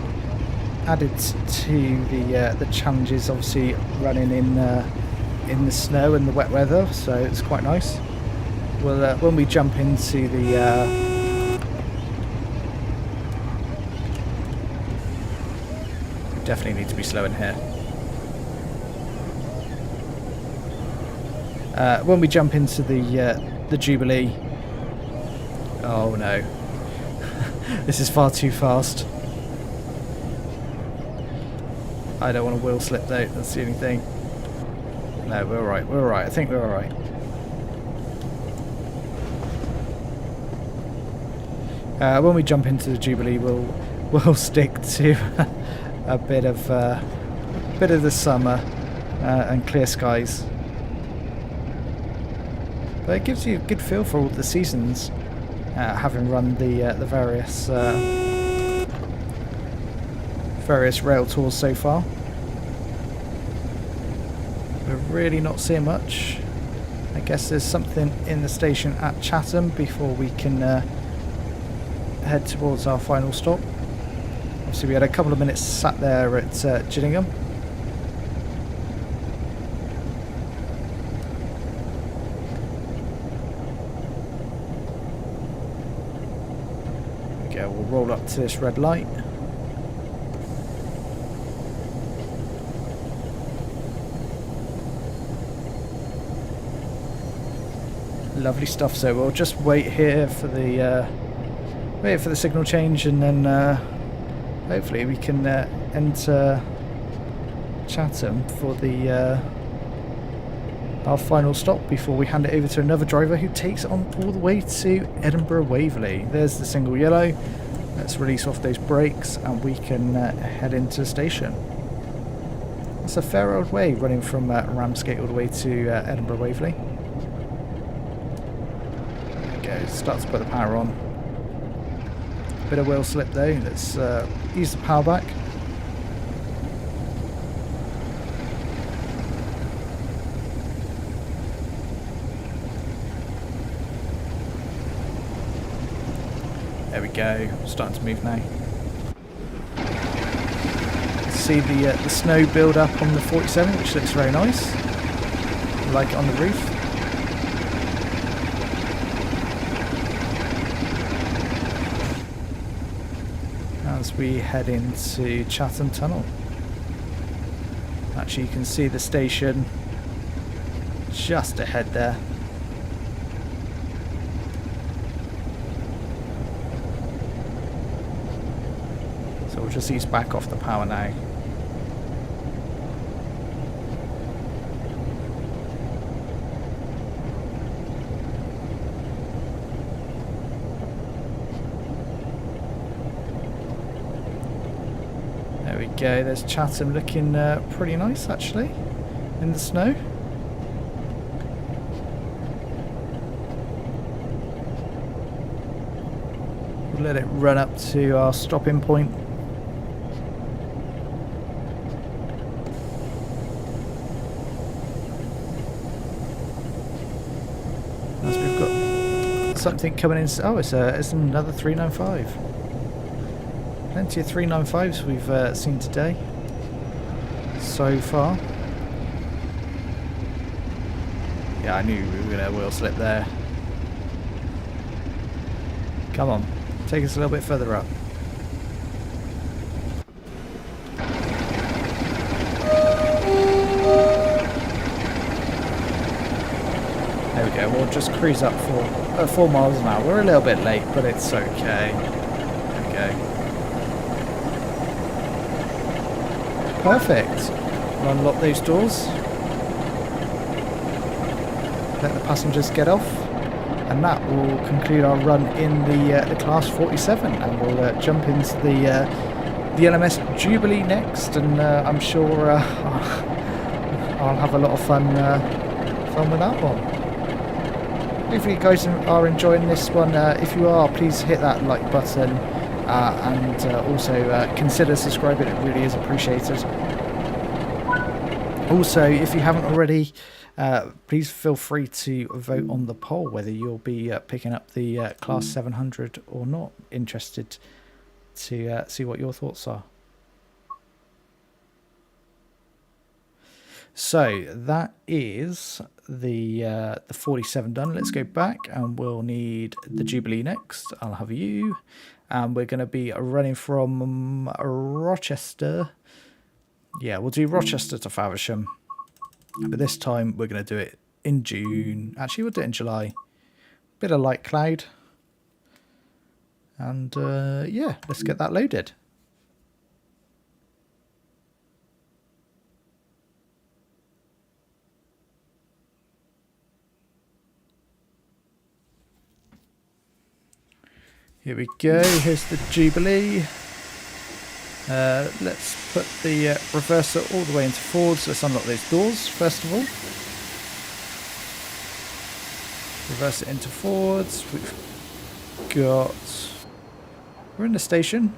added to the challenges, obviously running in the snow and the wet weather, so it's quite nice. Well, when we jump into the we definitely need to be slow in here. When we jump into the Jubilee, oh no, this is far too fast. I don't want to wheel slip though, that's the only thing. No, we're alright, I think we're alright. When we jump into the Jubilee, we'll stick to a bit of the summer and clear skies. But it gives you a good feel for all the seasons, having run the various rail tours so far. We're really not seeing much. I guess there's something in the station at Chatham before we can head towards our final stop. Obviously we had a couple of minutes sat there at Gillingham. There we go, we'll roll up to this red light. Lovely stuff. So we'll just wait here for the signal change, and then hopefully we can enter Chatham for the our final stop before we hand it over to another driver who takes it on all the way to Edinburgh Waverley. There's the single yellow. Let's release off those brakes and we can head into the station. It's a fair old way running from Ramsgate all the way to Edinburgh Waverley. Start to put the power on. Bit of wheel slip though. Let's use the power back. There we go. Starting to move now. See the snow build up on the 47, which looks very nice. I like it on the roof. As we head into Chatham Tunnel. Actually, you can see the station just ahead there. So we'll just ease back off the power now. Go, there's Chatham looking pretty nice actually in the snow. We'll let it run up to our stopping point. As we've got something coming in. Oh, it's another 395. Plenty of 395s we've seen today so far. Yeah, I knew we were going to wheel slip there. Come on, take us a little bit further up. There we go, we'll just cruise up for 4 miles an hour. We're a little bit late, but it's okay. There we go. Perfect. We'll unlock those doors. Let the passengers get off. And that will conclude our run in the Class 47, and we'll jump into the LMS Jubilee next, and I'm sure I'll have a lot of fun with that one. Hopefully you guys are enjoying this one. If you are, please hit that like button, and also consider subscribing. It really is appreciated. Also, if you haven't already, please feel free to vote on the poll whether you'll be picking up the Class 700 or not. Interested to see what your thoughts are. So that is the 47 done. Let's go back, and we'll need the Jubilee next. I'll have you, and we're going to be running from Rochester. Yeah, we'll do Rochester to Faversham, but this time we're going to do it in June. Actually, we'll do it in July. Bit of light cloud, and yeah, let's get that loaded. Here we go, here's the Jubilee. Let's put the reverser all the way into forwards. Let's unlock those doors first of all. Reverse it into forwards. We're in the station.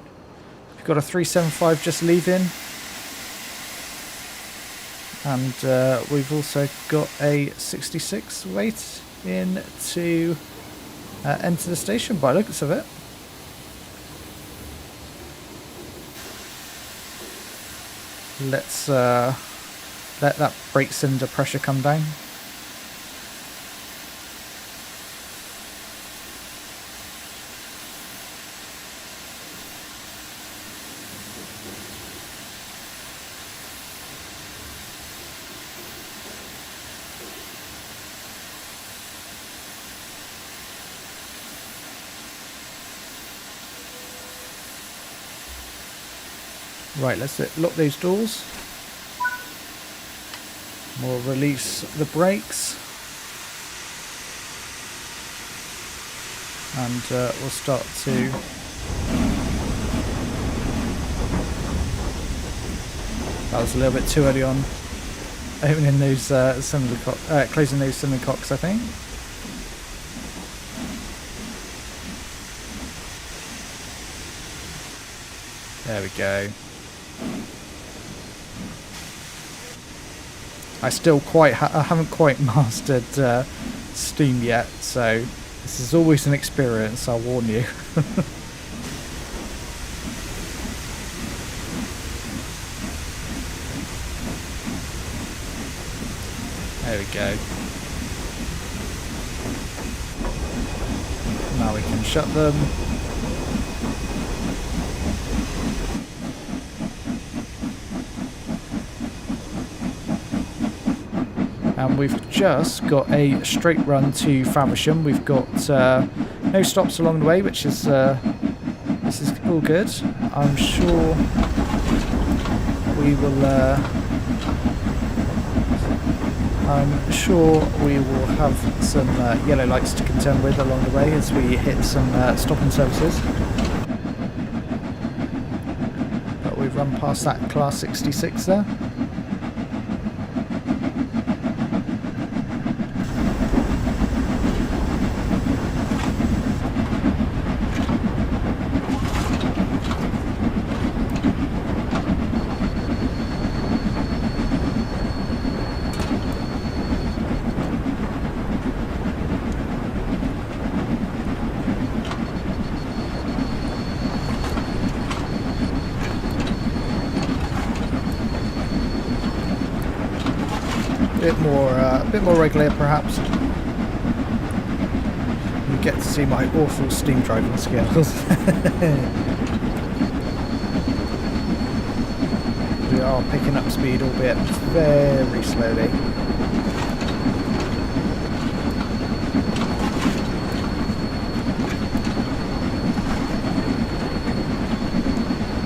We've got a 375 just leaving. And we've also got a 66 wait in to enter the station by the looks of it. Let's let that brake cylinder pressure come down. Right, let's lock those doors. We'll release the brakes. And we'll start to... That was a little bit too early on opening those closing those cylinder cocks, I think. There we go. I haven't quite mastered steam yet, so this is always an experience, I'll warn you. There we go. Now we can shut them. And we've just got a straight run to Faversham. We've got no stops along the way, which is this is all good. I'm sure we will. I'm sure we will have some yellow lights to contend with along the way as we hit some stopping services. But we've run past that Class 66 there. A bit more regular, perhaps. You get to see my awful steam driving skills. We are picking up speed, albeit very slowly.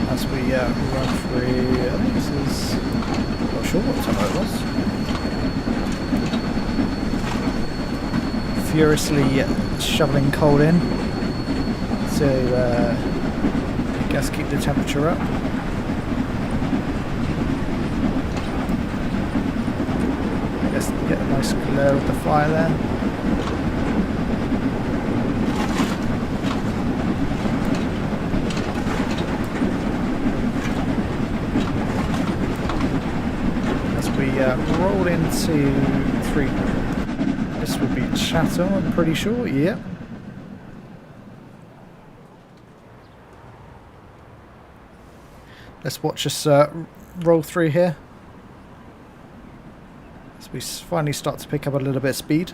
As we run through, I think this is, I'm not sure what time it was. Furiously shoveling coal in to I guess keep the temperature up. I guess get a nice glow of the fire there. Roll into 3. This would be Chatham, I'm pretty sure. Yep. Let's watch us roll through here. As we finally start to pick up a little bit of speed.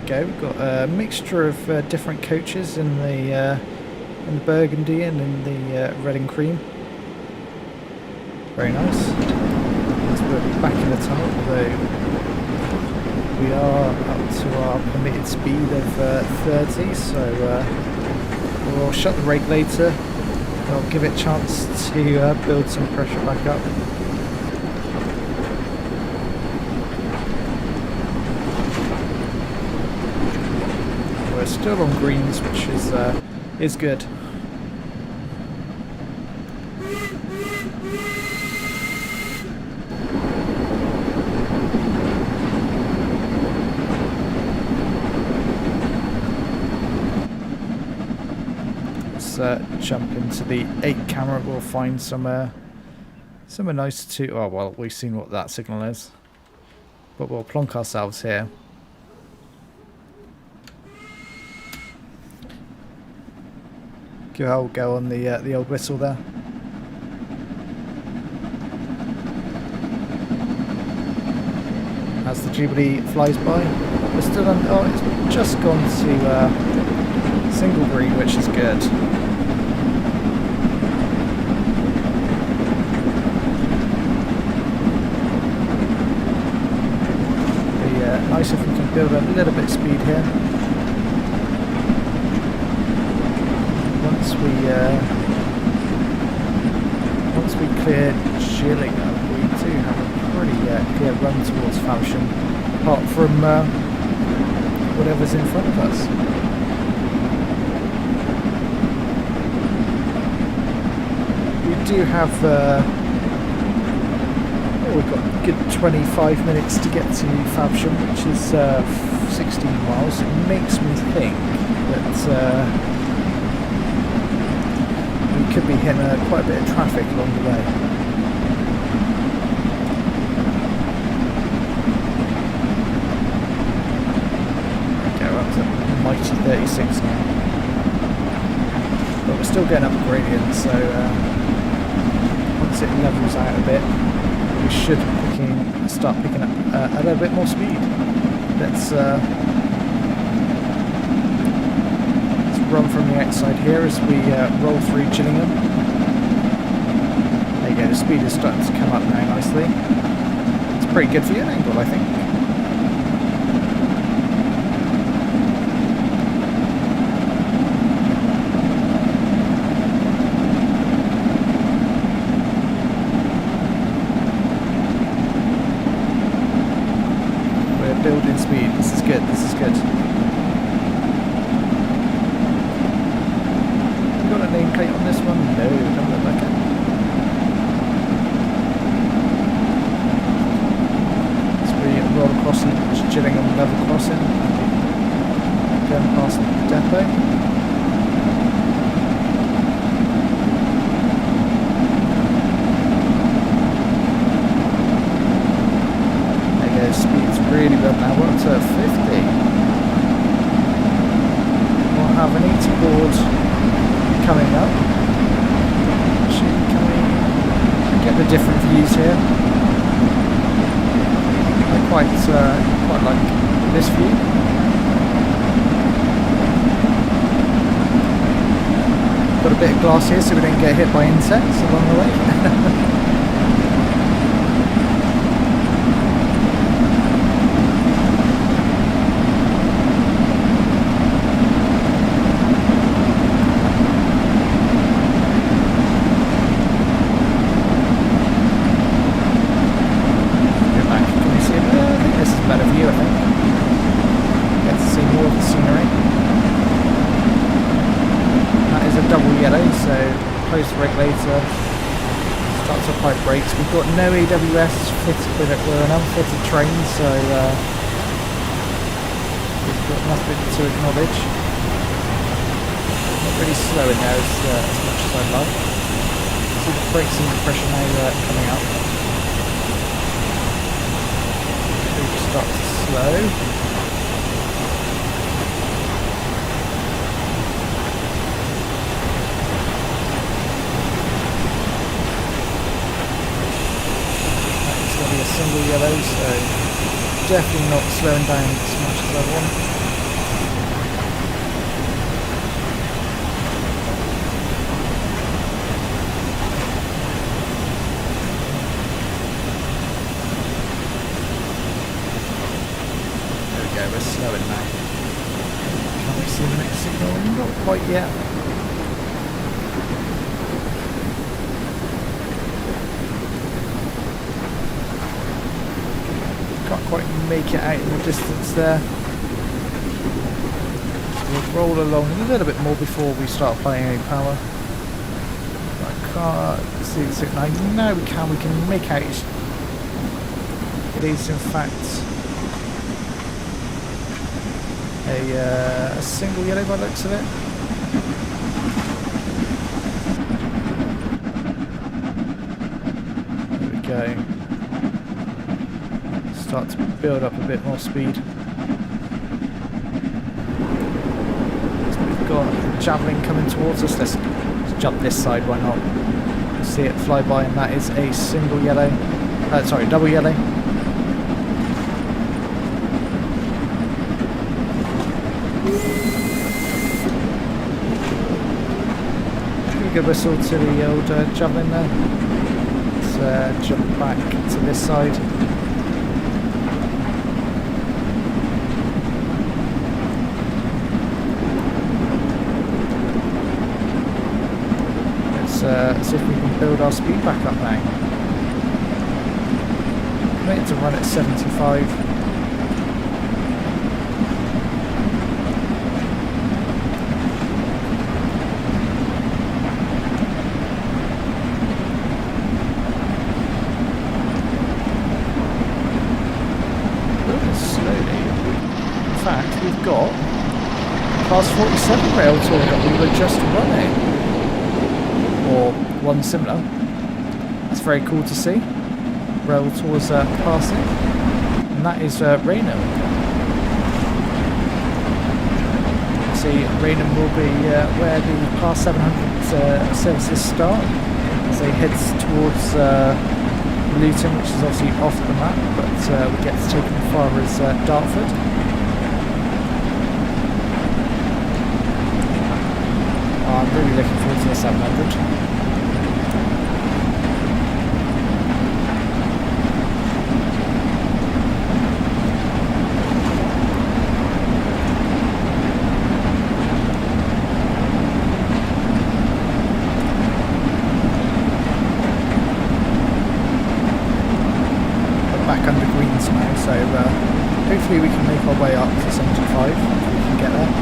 We've got a mixture of different coaches in the burgundy and in the red and cream. Very nice. So we'll be back in the tunnel, although we are up to our permitted speed of 30, so we'll shut the regulator. I'll give it a chance to build some pressure back up. Still on greens, which is good. Let's jump into the 8 camera. We'll find somewhere nice to. Oh well, we've seen what that signal is, but we'll plonk ourselves here. Give a go on the old whistle there. As the Jubilee flies by, we're still on. Oh, it's just gone to single green, which is good. Be nice if we can build a little bit of speed here. Once we clear Gillingham, we do have a pretty clear run towards Faversham, apart from whatever's in front of us. We do have we've got a good 25 minutes to get to Faversham, which is 16 miles. It makes me think that could be hitting quite a bit of traffic along the way. Okay, we're up to mighty 36 now. But we're still getting up a gradient, so once it levels out a bit, we should start picking up a little bit more speed. Let's run from the outside here as we roll through Gillingham. There you go, the speed is starting to come up now nicely. It's pretty good for your angle, I think. We're building speed. This is good, this is good. Nameplate on this one? No, don't look like it. As we roll across Gillingham level crossing, going past the depot. There you go, speed's really good now, we're up to 50. We'll have an 80 board coming up. Actually, can we get the different views here? I quite like this view. Got a bit of glass here so we don't get hit by insects along the way. single yellow, so close the regulator, starts off high brakes. We've got no AWS fitted with it, we're an unfitted train, so we've got nothing to acknowledge. Not really slowing now as much as I'd like. See the brakes and pressure now coming up. We just start to slow. Single yellow, so definitely not slowing down as much as I want. There we go, we're slowing now. Can we see the next signal? Not quite yet. Can't quite make it out in the distance there. So we'll roll along a little bit more before we start applying any power. I can't see the signal. Now we can make out it is in fact a single yellow by the looks of it. There we go. Start to build up a bit more speed. So we've got a javelin coming towards us. Let's jump this side, why not? See it fly by, and that is a single yellow. Sorry, double yellow. Pretty good whistle to the old javelin there. Let's jump back to this side. See if we can build our speed back up now. Committed to run at 75. Moving slowly. In fact, we've got Class 47 Railtour that we were just running. Or one similar. That's very cool to see. Railtours passing, and that is Raynham. See, Raynham will be where the Class 700 services start as they head towards Luton, which is obviously off the map, but we get to take them as far as Dartford. I'm really looking forward to the 700. We're back under greens now, so hopefully we can make our way up to 75 if we can get there.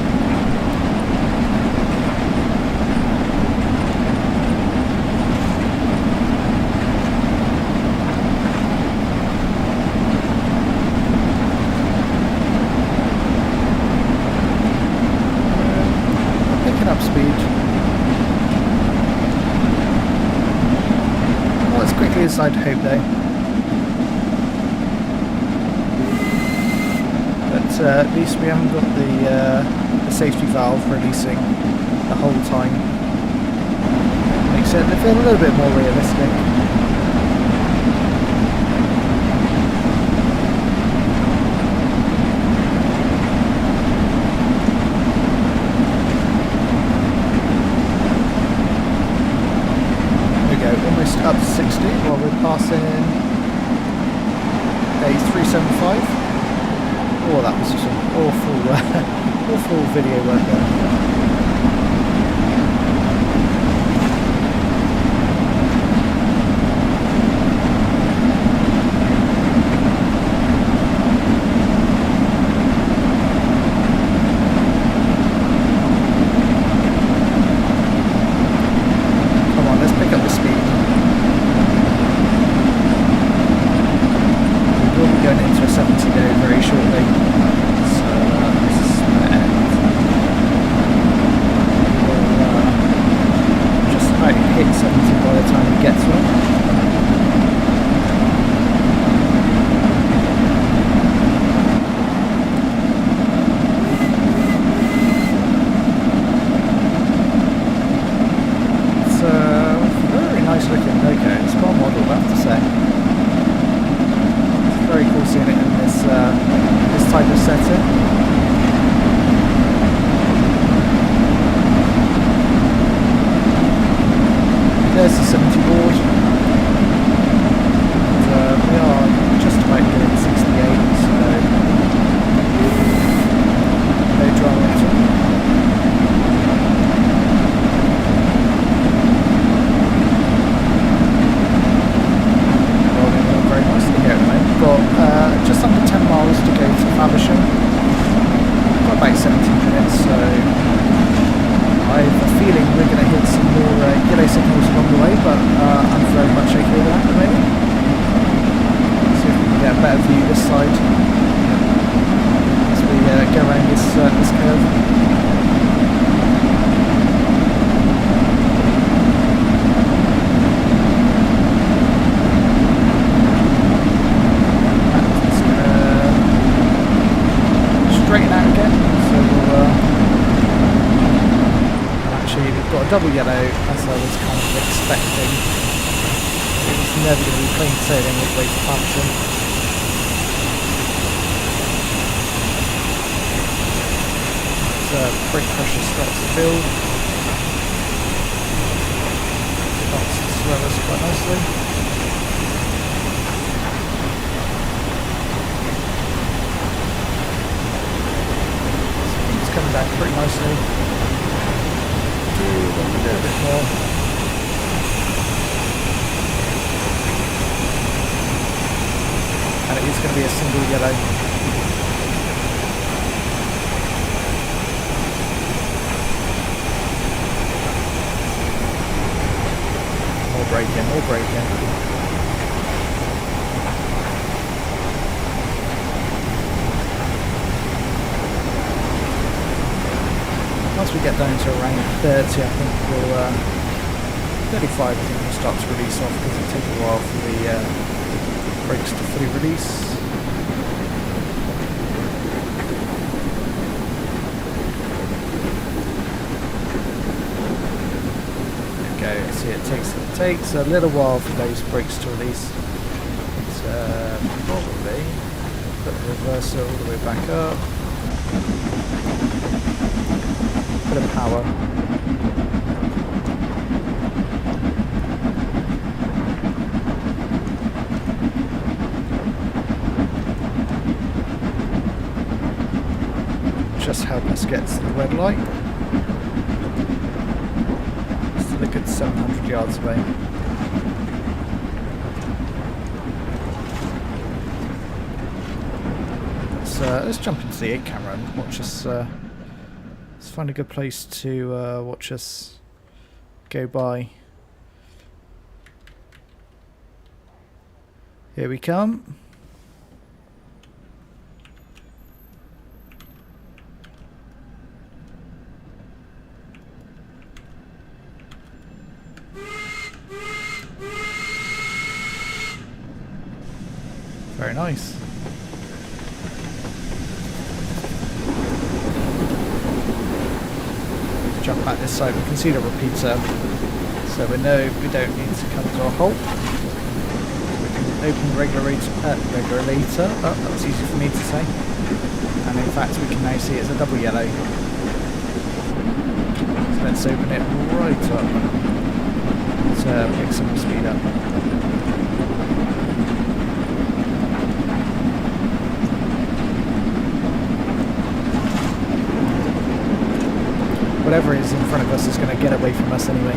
Up speed. Not as quickly as I'd hope though. But at least we haven't got the safety valve releasing the whole time. Makes it feel a little bit more realistic. Almost up to 60 while we're passing a 375. Oh, that was some awful video work there. signals along the way, but I'm very much okay with that at the moment. See if we can get a better view this side as we go around this curve. Straighten out again, so we'll actually we've got a double yellow as I was kind of expecting. It was never going to be plain sailing all the way to Hampton. Brake pressure starts to build. Starts to swell us quite nicely. Coming back pretty nicely. Do a little bit more. And it is going to be a single yellow. More braking, more braking. Once we get down to around 30, I think we'll 35. I think we'll start to release off because it'll take a while for the brakes to fully release. There we go. See, it takes a little while for those brakes to release. It's probably put the reverser all the way back up. Bit of power. Just help us get to the red light. Still a good 700 yards away. Let's jump into the 8 camera and watch us. Let's find a good place to watch us go by. Here we come. Very nice. Jump back this side, we can see the repeater, so we know we don't need to come to a halt. We can open the regulator, oh, that was easy for me to say, and in fact we can now see it's a double yellow. So let's open it right up to pick some speed up. Whatever is in front of us is going to get away from us anyway.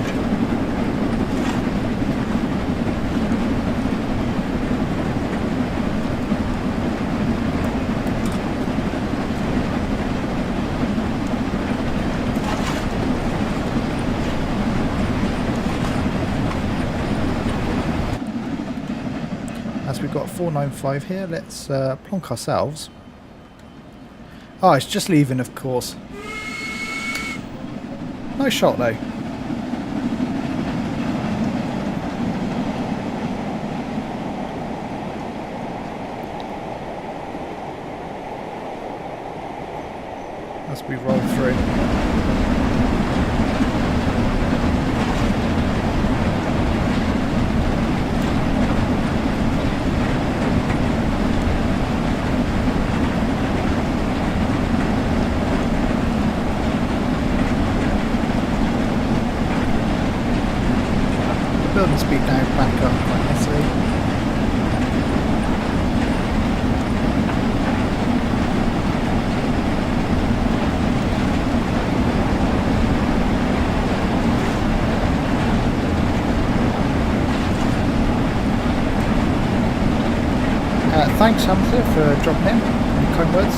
As we've got 495 here, let's plonk ourselves. Oh, it's just leaving, of course. Nice shot though. As we roll through. Building speed now back up quite nicely. Thanks Hamza for dropping in any kind words.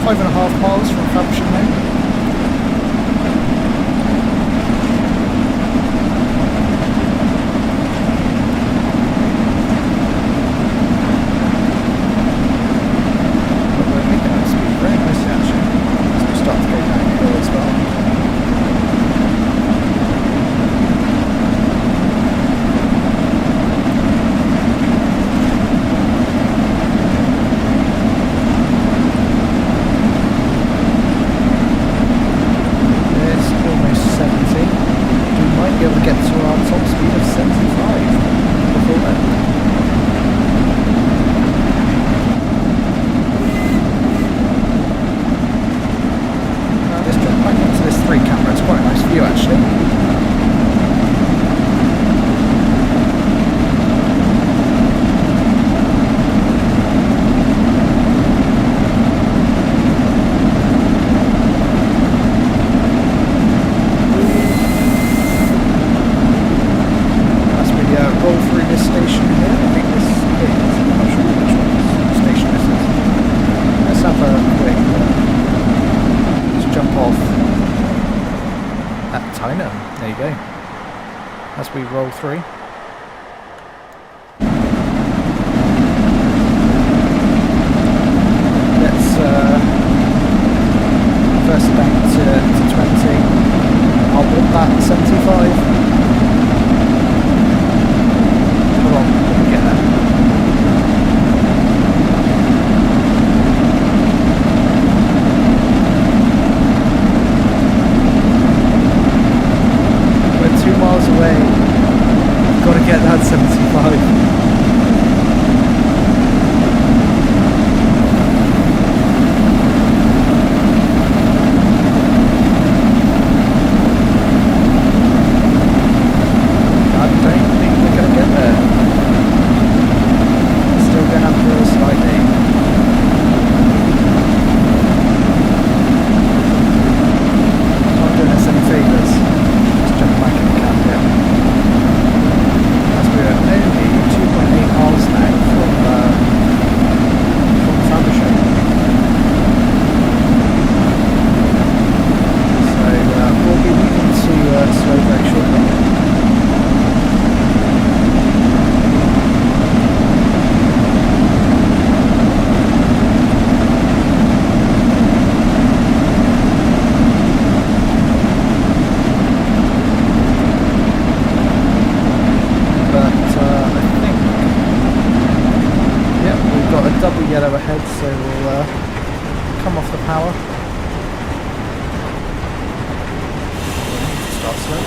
5.5 miles from Faversham now. As we roll through. Let's first bank to 20. I'll walk that 75. Hold on, let me get there. We're 2 miles away. Got to get that 75. Yellow ahead, so we'll come off the power. Start slow.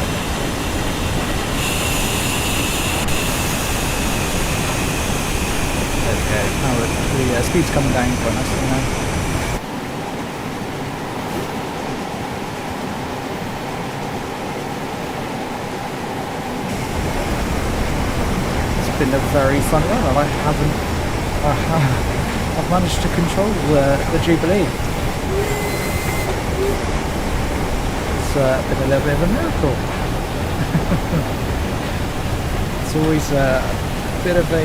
There we go. Power, the speed's coming down quite nicely now. It's been a very fun run, and I've managed to control the Jubilee. It's been a little bit of a miracle. It's always a bit of an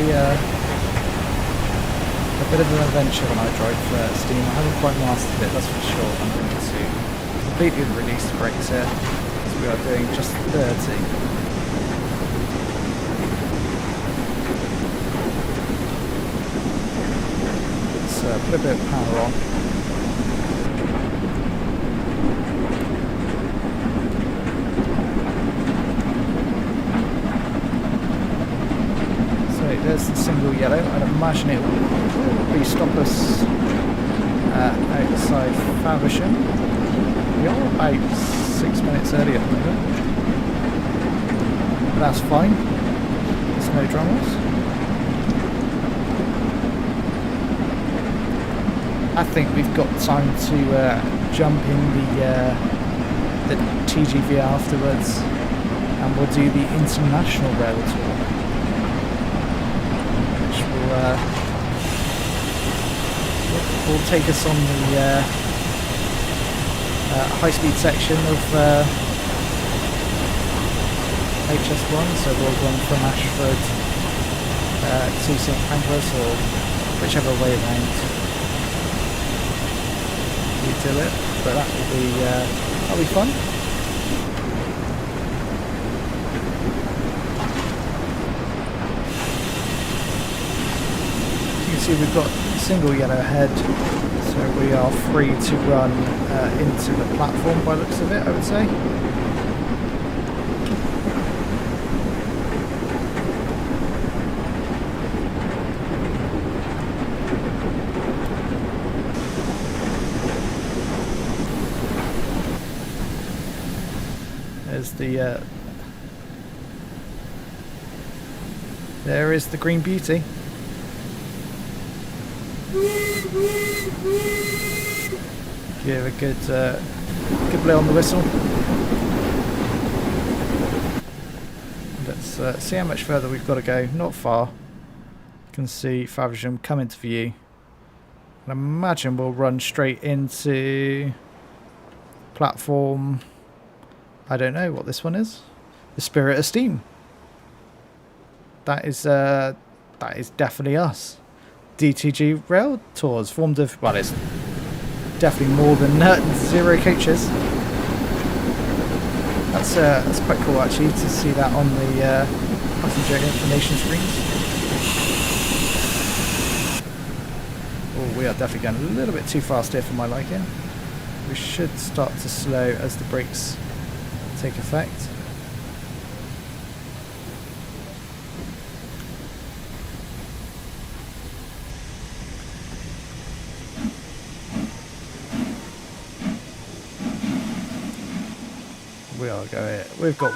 adventure when I drive Steam. I haven't quite mastered it, that's for sure. I'm going to completely release the brakes here, as we are doing just 30. Put a bit of power on. So there's the single yellow. I'd imagine it will probably stop us outside Faversham. We are about 6 minutes early at the moment. But that's fine. There's no dramas. I think we've got time to jump in the TGV afterwards, and we'll do the International Railtour, which will take us on the high-speed section of HS1. So we'll run from Ashford to St Pancras, or whichever way around. to it, but that'll be fun. You can see we've got a single yellow head, so we are free to run into the platform by the looks of it, I would say. There is the Green Beauty. Give a good blow on the whistle. Let's see how much further we've got to go. Not far. You can see Faversham come into view. I imagine we'll run straight into platform. I don't know what this one is. The Spirit of Steam. That is definitely us. DTG Railtours, formed of, well, it's definitely more than 0 coaches. That's quite cool actually to see that on the passenger information screens. Oh, we are definitely going a little bit too fast here for my liking. We should start to slow as the brakes take effect. We are going. We've got.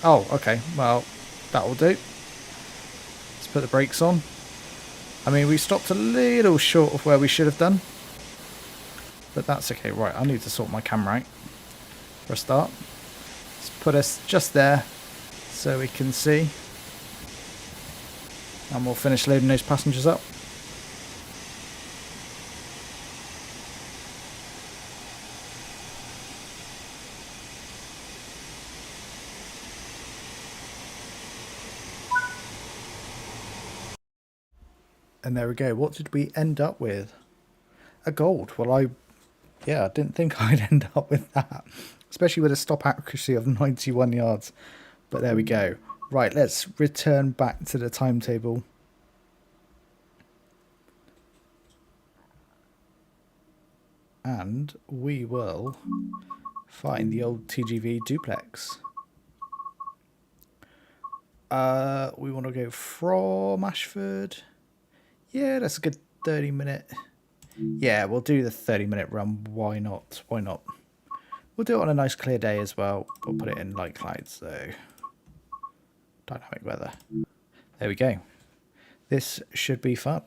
Oh, okay. Well, that will do. Let's put the brakes on. I mean, we stopped a little short of where we should have done, but that's okay. Right, I need to sort my camera out for a start. Let's put us just there so we can see, and we'll finish loading those passengers up. And there we go. What did we end up with? A gold. Well, I didn't think I'd end up with that, especially with a stop accuracy of 91 yards. But there we go. Right, let's return back to the timetable. And we will find the old TGV Duplex. We want to go from Ashford. Yeah, that's a good 30-minute. Yeah, we'll do the 30-minute run. Why not? Why not? We'll do it on a nice clear day as well. We'll put it in light clouds, so dynamic weather. There we go. This should be fun.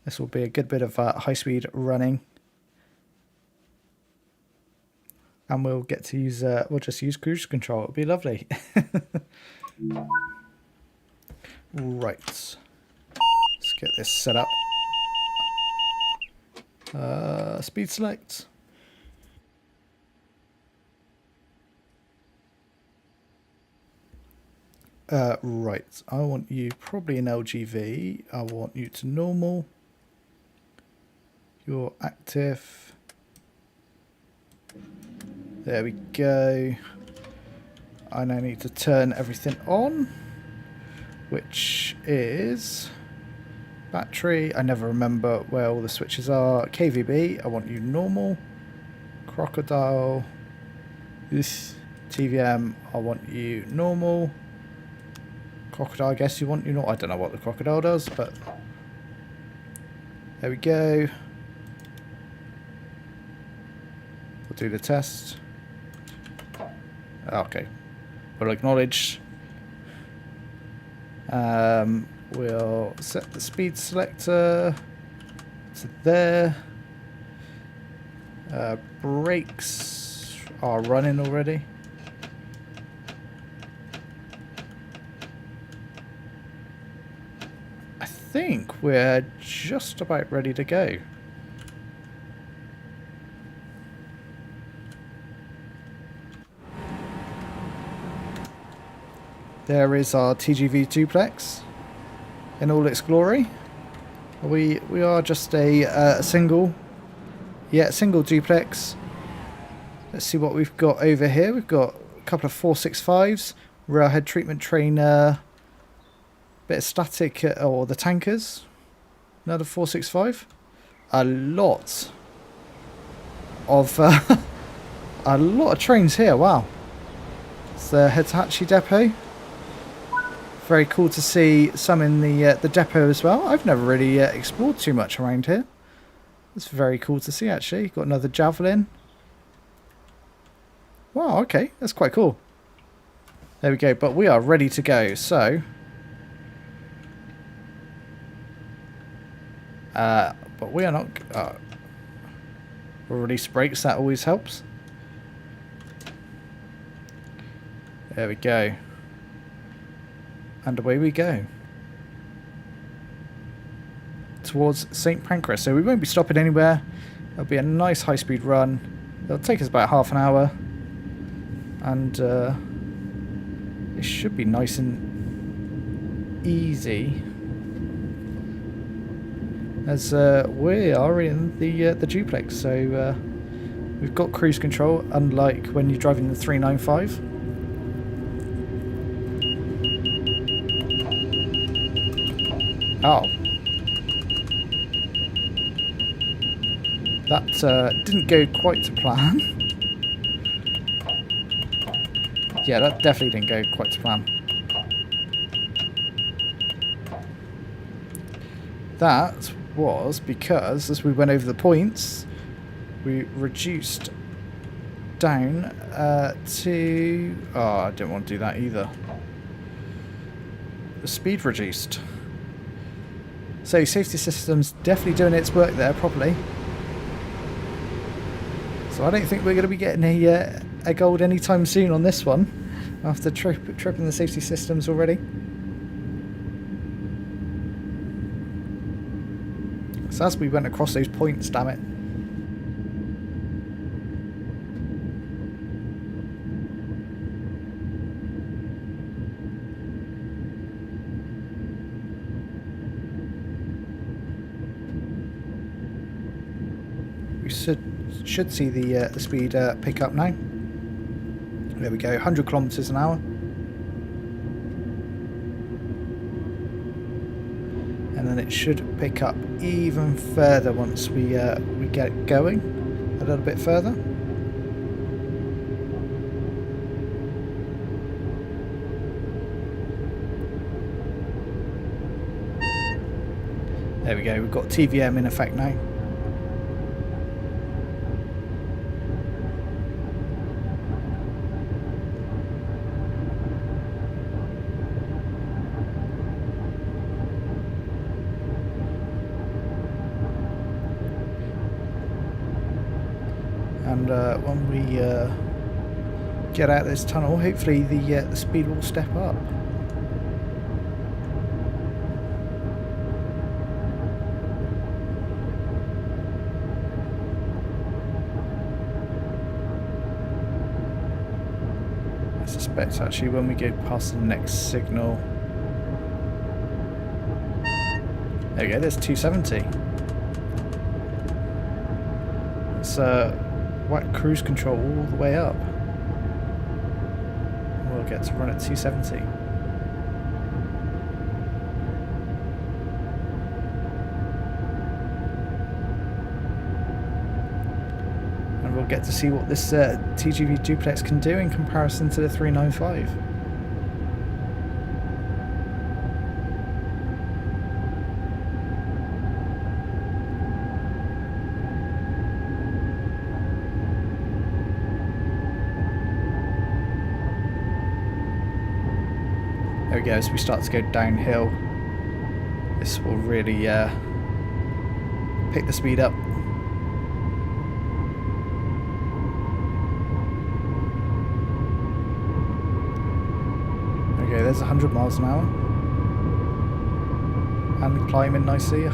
This will be a good bit of high-speed running. And we'll get to use, we'll just use cruise control. It'll be lovely. Right, let's get this set up. Speed select. Right, I want you probably in LGV. I want you to normal. You're active. There we go. I now need to turn everything on, which is battery. I never remember where all the switches are. KVB, I want you normal. Crocodile. This TVM, I want you normal. Crocodile, I guess you want you normal. I don't know what the crocodile does, but there we go. We'll do the test. Okay. We'll acknowledge. We'll set the speed selector to there. Brakes are running already. I think we're just about ready to go. There is our TGV Duplex in all its glory. We are just a single Yeah, single duplex. Let's see what we've got over here. We've got a couple of 465s, railhead treatment train, bit of static, or the tankers. Another 465. A lot of a lot of trains here. Wow. It's the Hitachi depot. Very cool to see some in the depot as well. I've never really explored too much around here. It's very cool to see, actually. Got another Javelin. Wow, okay. That's quite cool. There we go. But we are ready to go. So, but we are not... we'll release brakes. That always helps. There we go. And away we go. Towards St Pancras. So we won't be stopping anywhere. It'll be a nice high-speed run. It'll take us about half an hour. And it should be nice and easy. As we are in the duplex. So we've got cruise control, unlike when you're driving the 395. Oh. That didn't go quite to plan. Yeah, that definitely didn't go quite to plan. That was because, as we went over the points, we reduced down to... Oh, I didn't want to do that either. The speed reduced. So, safety system's definitely doing its work there properly. So I don't think we're going to be getting a gold anytime soon on this one, after tripping the safety systems already. So as we went across those points, damn it. Should see the speed pick up now. There we go, 100 kilometers an hour. And then it should pick up even further once we get going a little bit further. There we go, we've got TVM in effect now. And when we get out of this tunnel, hopefully the speed will step up. I suspect actually when we go past the next signal. There we go, there's 270. It's whack cruise control all the way up. We'll get to run at 270. And we'll get to see what this TGV Duplex can do in comparison to the 395. There we go, as we start to go downhill, this will really pick the speed up. There we go, there's 100 miles an hour. And climbing nicely.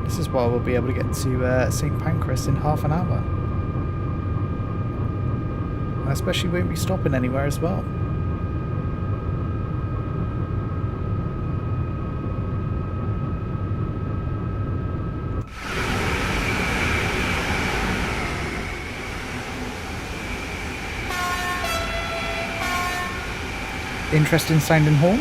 This is why we'll be able to get to St Pancras in half an hour. Especially won't be stopping anywhere as well. Interesting sounding horn.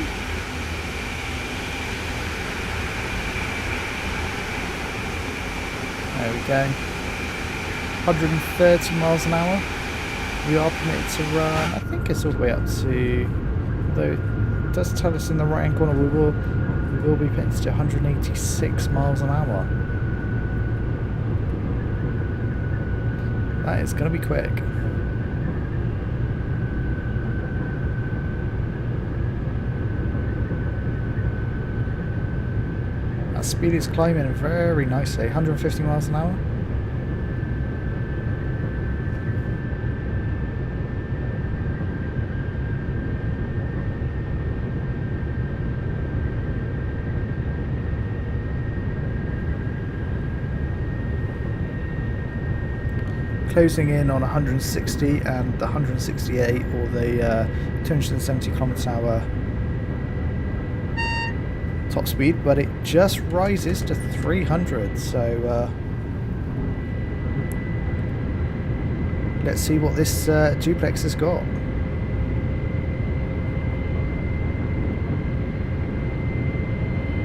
There we go. 130 miles an hour. We are permitted to run, I think it's all the way up to, though it does tell us in the right hand corner we will be permitted to 186 miles an hour. That is going to be quick. That speed is climbing very nicely, 150 miles an hour. Closing in on 160 and the 168 or the 270 kilometers an hour top speed, but it just rises to 300. So let's see what this duplex has got.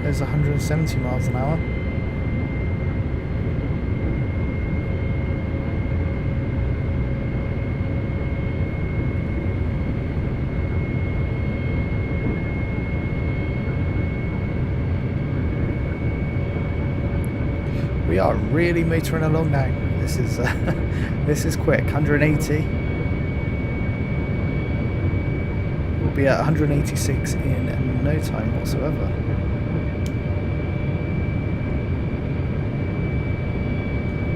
There's 170 miles an hour. We are really motoring along now. This is this is quick. 180. We'll be at 186 in no time whatsoever.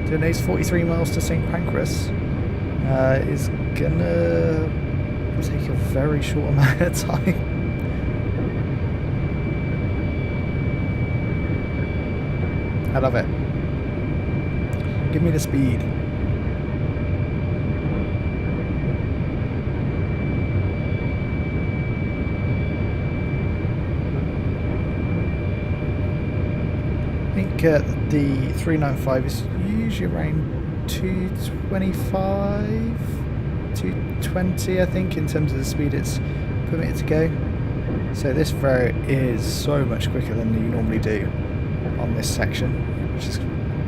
Doing those 43 miles to St. Pancras is gonna take a very short amount of time. I love it. Give me the speed. I think the 395 is usually around 225, 220 I think in terms of the speed it's permitted to go. So this route is so much quicker than you normally do on this section, which is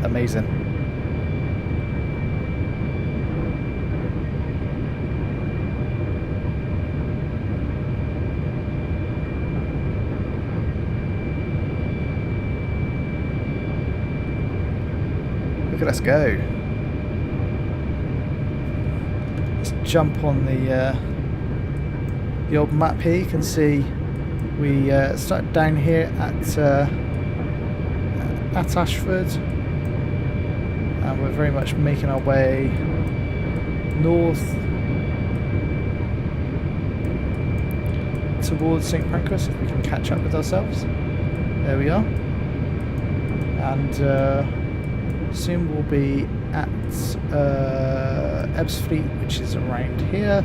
amazing. Look at us go. Let's jump on the old map here. You can see we started down here at Ashford, and we're very much making our way north towards St. Pancras, if we can catch up with ourselves. There we are. And soon we'll be at Ebbsfleet, which is around here.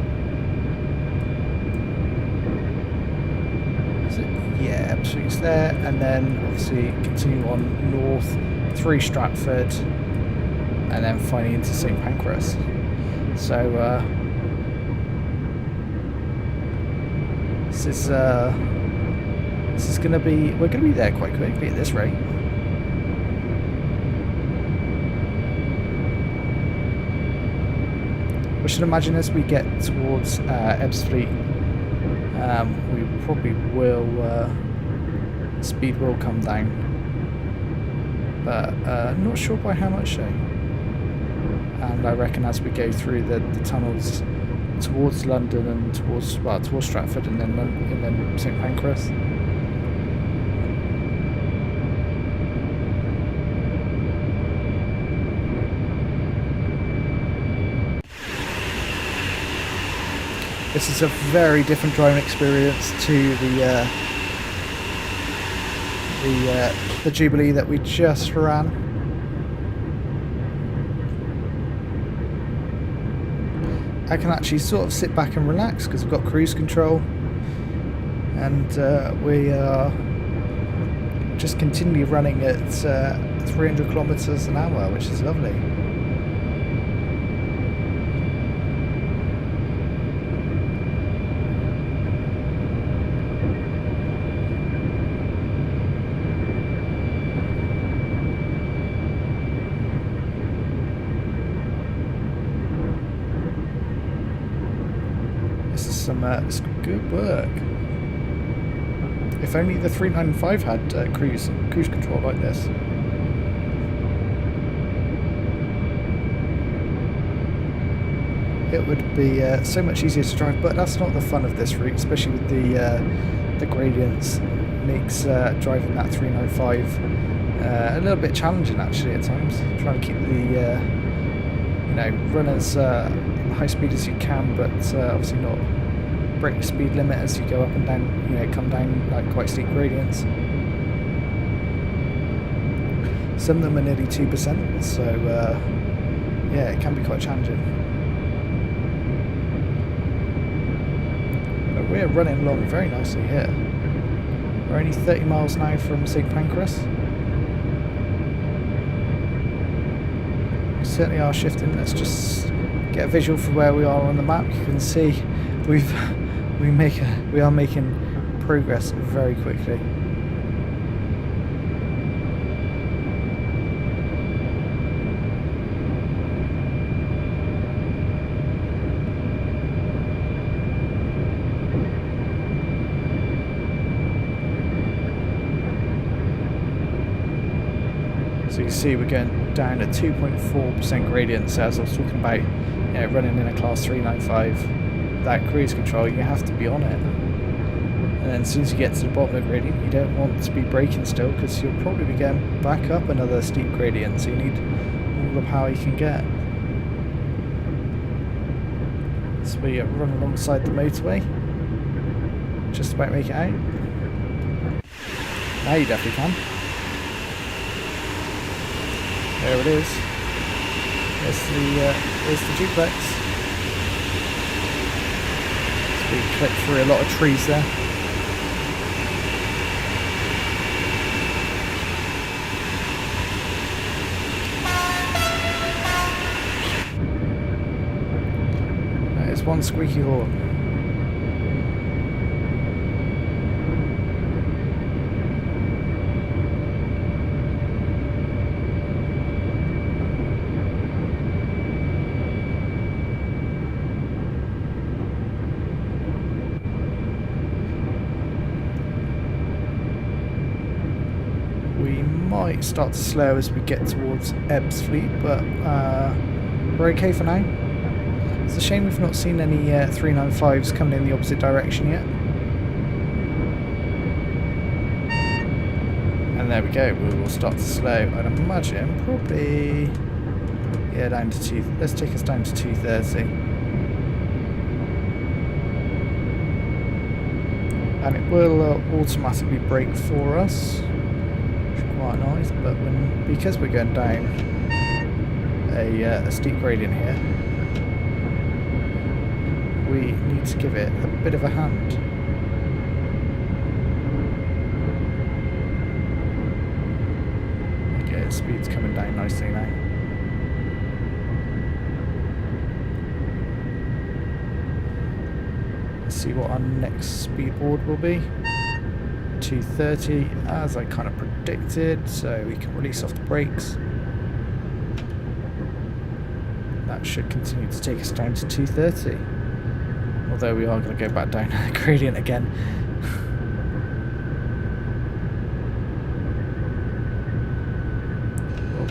Is it? Yeah, Ebbsfleet's there, and then obviously continue on north through Stratford, and then finally into St. Pancras. So this is going to be, we're going to be there quite quickly at this rate. I should imagine as we get towards Ebbsfleet, we probably will, speed will come down, but not sure by how much so. And I reckon as we go through the tunnels towards London and towards Stratford and then St. Pancras. This is a very different driving experience to the Jubilee that we just ran. I can actually sort of sit back and relax because we've got cruise control, and we are just continually running at 300 kilometers an hour, which is lovely. some good work. If only the 395 had cruise control like this. It would be so much easier to drive, but that's not the fun of this route, especially with the gradients. Makes driving that 395 a little bit challenging actually at times. Trying to keep the run as high speed as you can, but obviously not break the speed limit as you go up and down. Come down like quite steep gradients. Some of them are nearly 2%, so yeah, it can be quite challenging. But we're running along very nicely here. We're only 30 miles now from St Pancras. We certainly are shifting. Let's just get a visual for where we are on the map. You can see we are making progress very quickly. So you can see we're going down at 2.4% gradients, as I was talking about, running in a class 395. That cruise control, you have to be on it. And then as soon as you get to the bottom of the gradient, you don't want to be braking still, because you'll probably be going back up another steep gradient, so you need all the power you can get. So we run alongside the motorway. Just about make it out. Now you definitely can. There it is. There's the duplex. So we clip through a lot of trees there. There's one squeaky horn. Might start to slow as we get towards Ebbsfleet, but we're okay for now. It's a shame we've not seen any 395s coming in the opposite direction yet. And there we go, we will start to slow. I'd imagine probably, yeah, down to 2. Let's take us down to 230. And it will automatically brake for us. Quite nice, but because we're going down a steep gradient here, we need to give it a bit of a hand. Okay, the speed's coming down nicely now. Let's see what our next speed board will be. 230, as I kind of predicted, so we can release off the brakes. That should continue to take us down to 230, although we are going to go back down a gradient again. We'll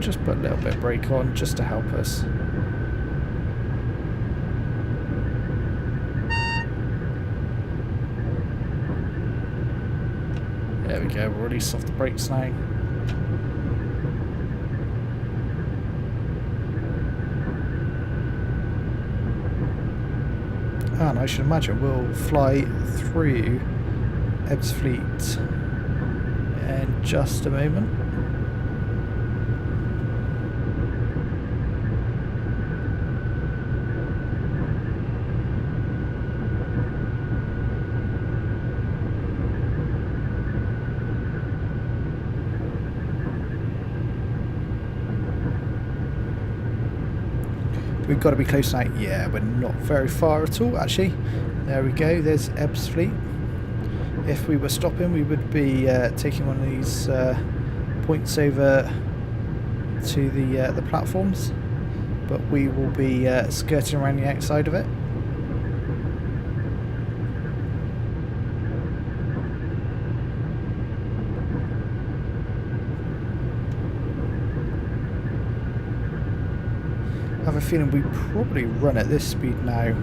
just put a little bit of brake on just to help us. There we go, we'll release off the brakes now. And I should imagine we'll fly through Ebbsfleet in just a moment. We've got to be close now. Yeah, we're not very far at all, actually. There we go, there's Ebbsfleet. If we were stopping, we would be taking one of these points over to the platforms, but we will be skirting around the outside of it. have a feeling we probably run at this speed now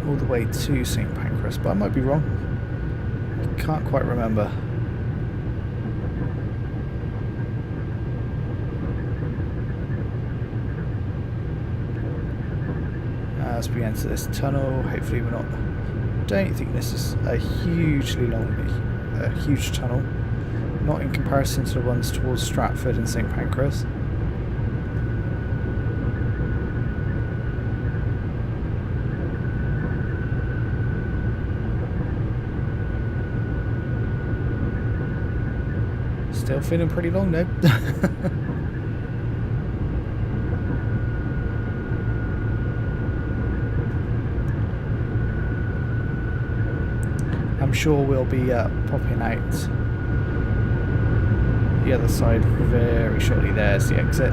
all the way to St Pancras, but I might be wrong. Can't quite remember. As we enter this tunnel, hopefully we're not... don't think this is a hugely long, huge tunnel. Not in comparison to the ones towards Stratford and St Pancras. Still feeling pretty long though. I'm sure we'll be popping out the other side very shortly. There's the exit.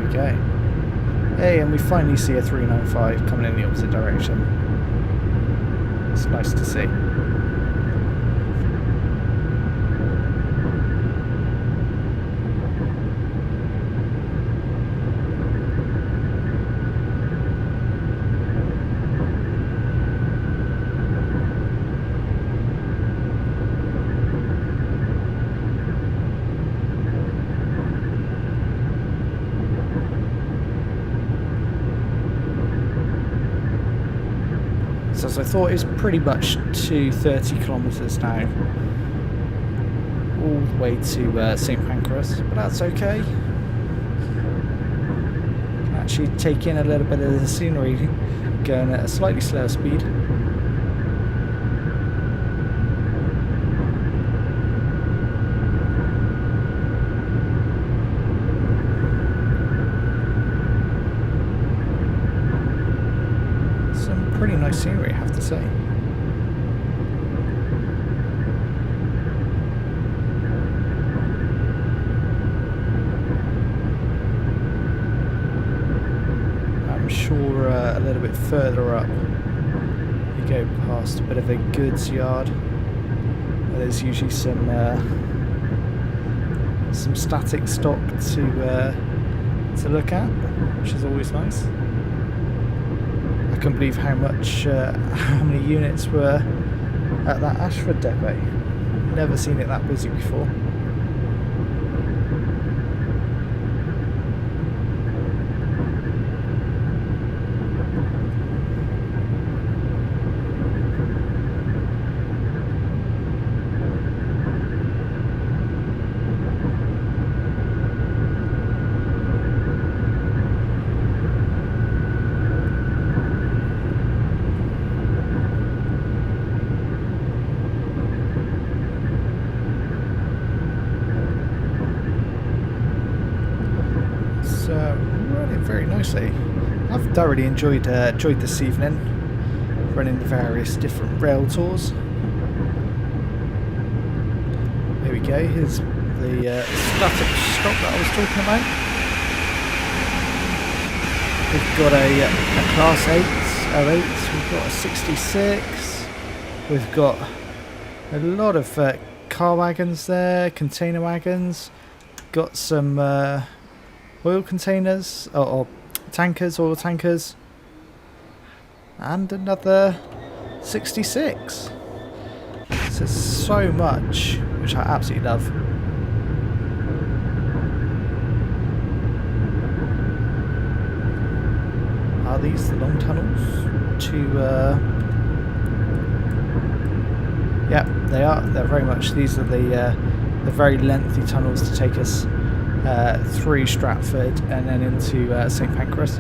Okay. Hey, and we finally see a 395 coming in the opposite direction. It's nice to see. So as I thought, it's pretty much to 30 kilometres now, all the way to St Pancras, but that's okay. Can actually take in a little bit of the scenery going at a slightly slower speed. Pretty nice scenery, I have to say. I'm sure a little bit further up you go past a bit of a goods yard where there's usually some static stock to look at, which is always nice. I couldn't believe how many units were at that Ashford depot. Never seen it that busy before. Running very nicely. I've thoroughly enjoyed this evening, running the various different rail tours. Here we go. Here's the static stock that I was talking about. We've got a Class 8 08. We've got a 66. We've got a lot of car wagons there, container wagons. Got some oil containers, or tankers, oil tankers, and another 66. So there's so much, which I absolutely love. Are these the long tunnels to yeah, they are. They're very much, these are the very lengthy tunnels to take us through Stratford and then into St Pancras.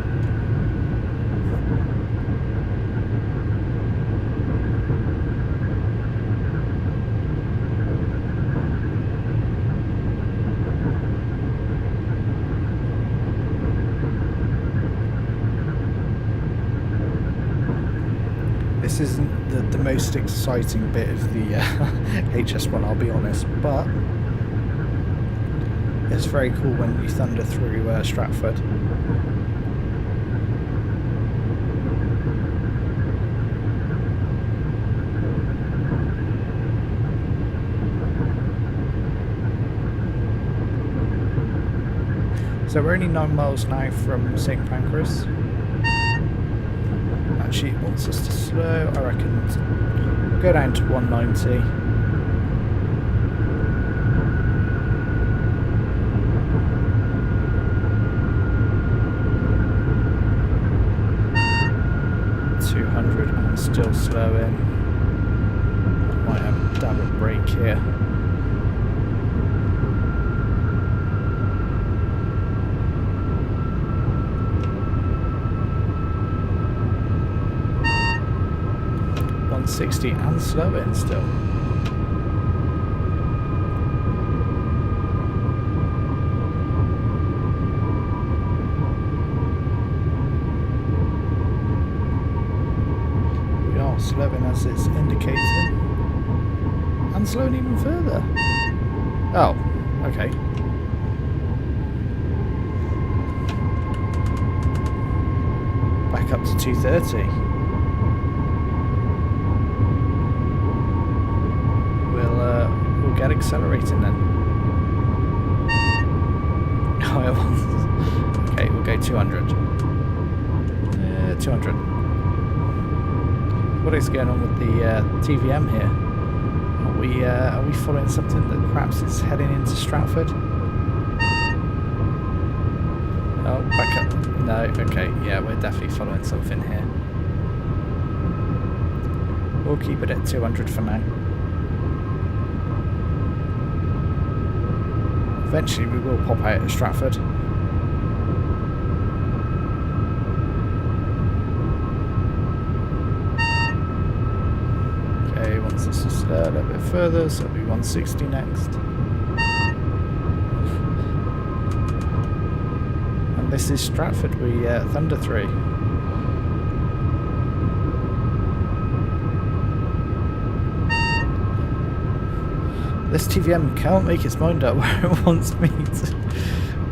This isn't the most exciting bit of the HS1, I'll be honest, but it's very cool when you thunder through Stratford. So we're only 9 miles now from St Pancras. Actually, it wants us to slow. I reckon we'll go down to 190. And still slowing. Might have a dab of brake here. .160 and slowing still. Slowing as it's indicating, and slowing even further. Oh, okay. Back up to 230. We'll get accelerating then. Okay, we'll go 200. 200. What is going on with the TVM here? Are we following something that perhaps is heading into Stratford? Oh, back up. No, okay, yeah, we're definitely following something here. We'll keep it at 200 for now. Eventually we will pop out at Stratford. Wants us to slow a little bit further, so it'll be 160 next. And this is Stratford we thunder through. This TVM can't make its mind up where it wants me to,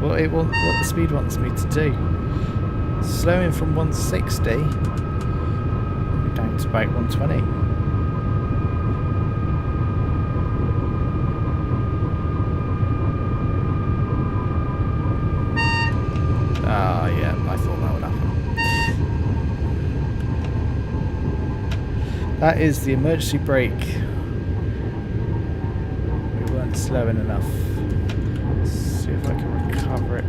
what the speed wants me to do. Slowing from 160 down to about 120. Ah, yeah, I thought that would happen. That is the emergency brake. We weren't slowing enough. Let's see if I can recover it.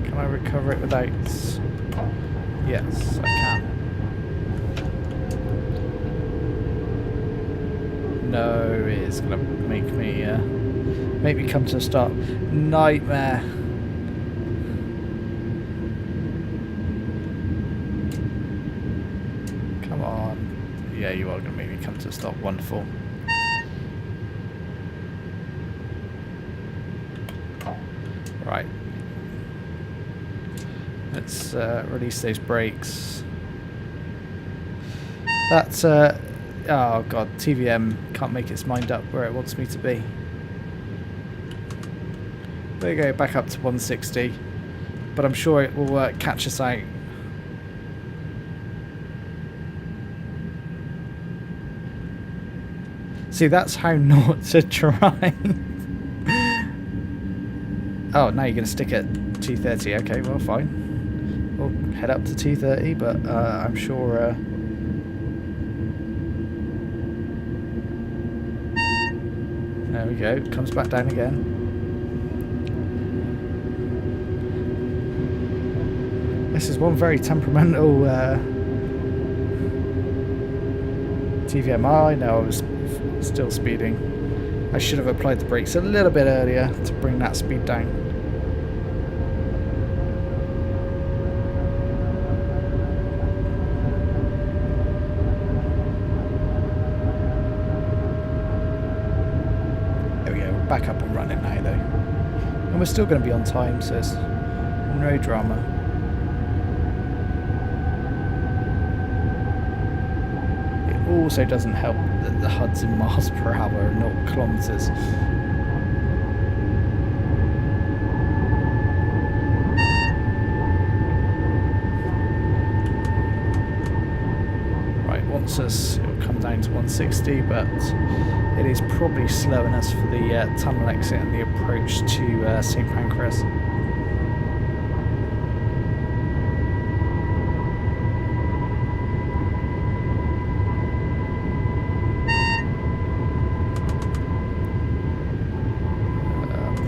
Can I recover it without... Yes, I can. No, it's going to make me come to a stop. Nightmare. Come on. Yeah, you are going to make me come to a stop. Wonderful. Right. Let's release those brakes. That's... oh god, TVM can't make its mind up where it wants me to be. There you go, back up to 160. But I'm sure it will catch us out. See, that's how not to try. Oh, now you're going to stick at 230. Okay, well, fine. We'll head up to 230, but I'm sure... there we go, comes back down again. This is one very temperamental TVM. I know I was still speeding. I should have applied the brakes a little bit earlier to bring that speed down. There we go, we're back up and running now though. And we're still going to be on time, so it's no drama. Also doesn't help that the HUD's in miles per hour, not kilometres. Right, once it'll come down to 160, but it is probably slowing us for the tunnel exit and the approach to St Pancras.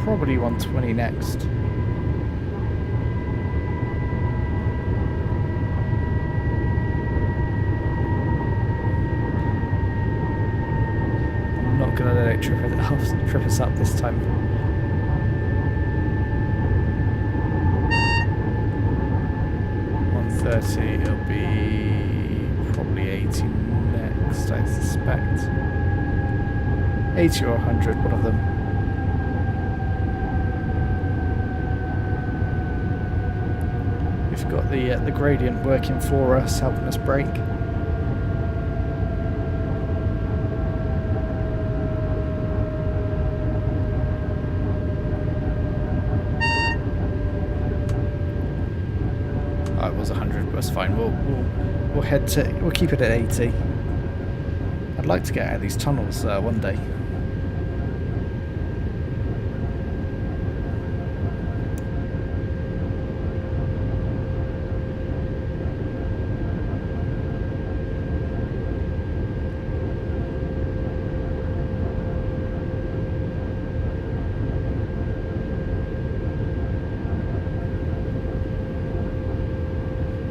Probably 120 next. I'm not going to let it trip us up this time. It'll be probably 80 next, I suspect. 80 or 100, one of them. We've got the gradient working for us, helping us brake. Oh, it was 100, but that's fine. We'll keep it at 80. I'd like to get out of these tunnels one day.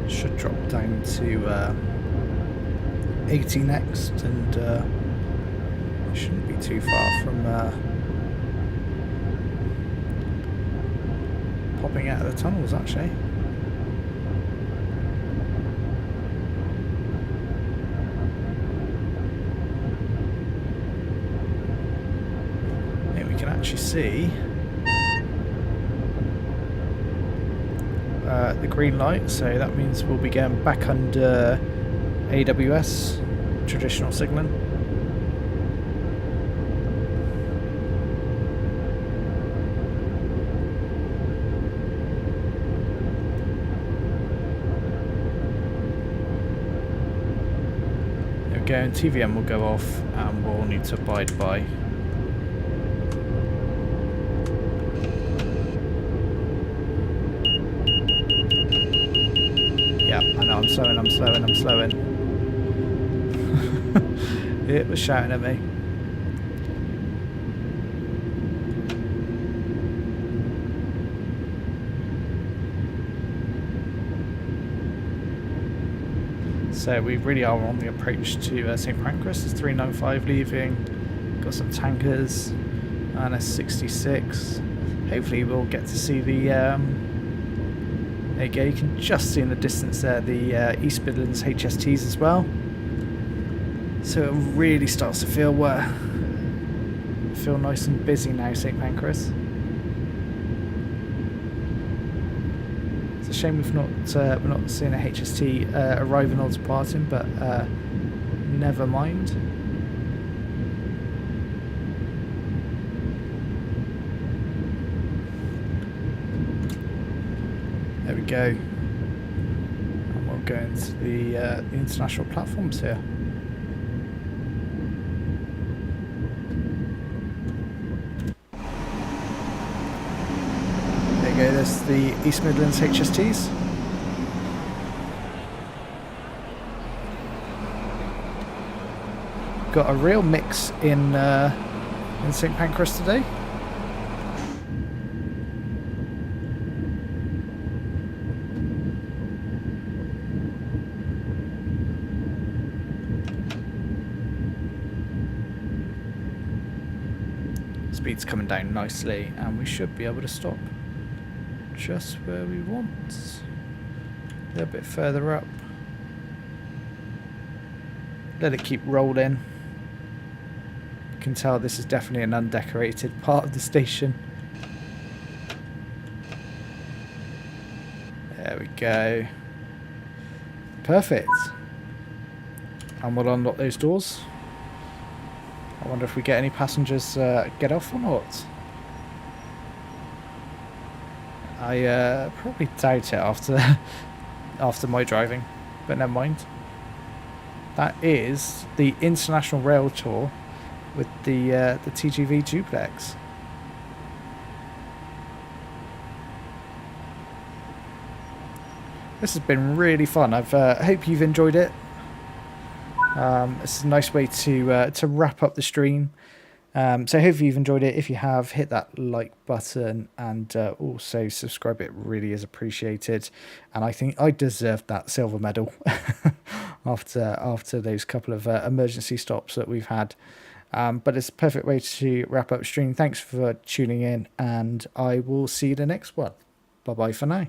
Should drop down to 80 next, and shouldn't be too far from popping out of the tunnels actually. Here we can actually see the green light, so that means we'll be going back under AWS, traditional signalling. There we go, and TVM will go off and we'll need to abide by. I'm slowing. It was shouting at me. So we really are on the approach to St Pancras. It's 395 leaving. Got some tankers and a 66. Hopefully we'll get to see the there you go, you can just see in the distance there the East Midlands HSTs as well. So it really starts to feel nice and busy now, St Pancras. It's a shame we're not seeing a HST arriving or departing, but never mind. There we go, and we'll go into the international platforms here. There you go, there's the East Midlands HSTs. Got a real mix in St Pancras today. Speed's coming down nicely, and we should be able to stop just where we want. A little bit further up. Let it keep rolling. You can tell this is definitely an undecorated part of the station. There we go. Perfect. And we'll unlock those doors. I wonder if we get any passengers get off or not. I probably doubt it after my driving, but never mind. That is the International Railtour with the TGV Duplex. This has been really fun. I hope you've enjoyed it. It's a nice way to wrap up the stream. So hopefully you've enjoyed it. If you have, hit that like button and also subscribe. It really is appreciated. And I think I deserved that silver medal after those couple of emergency stops that we've had. But it's a perfect way to wrap up stream. Thanks for tuning in, and I will see you the next one. Bye bye for now.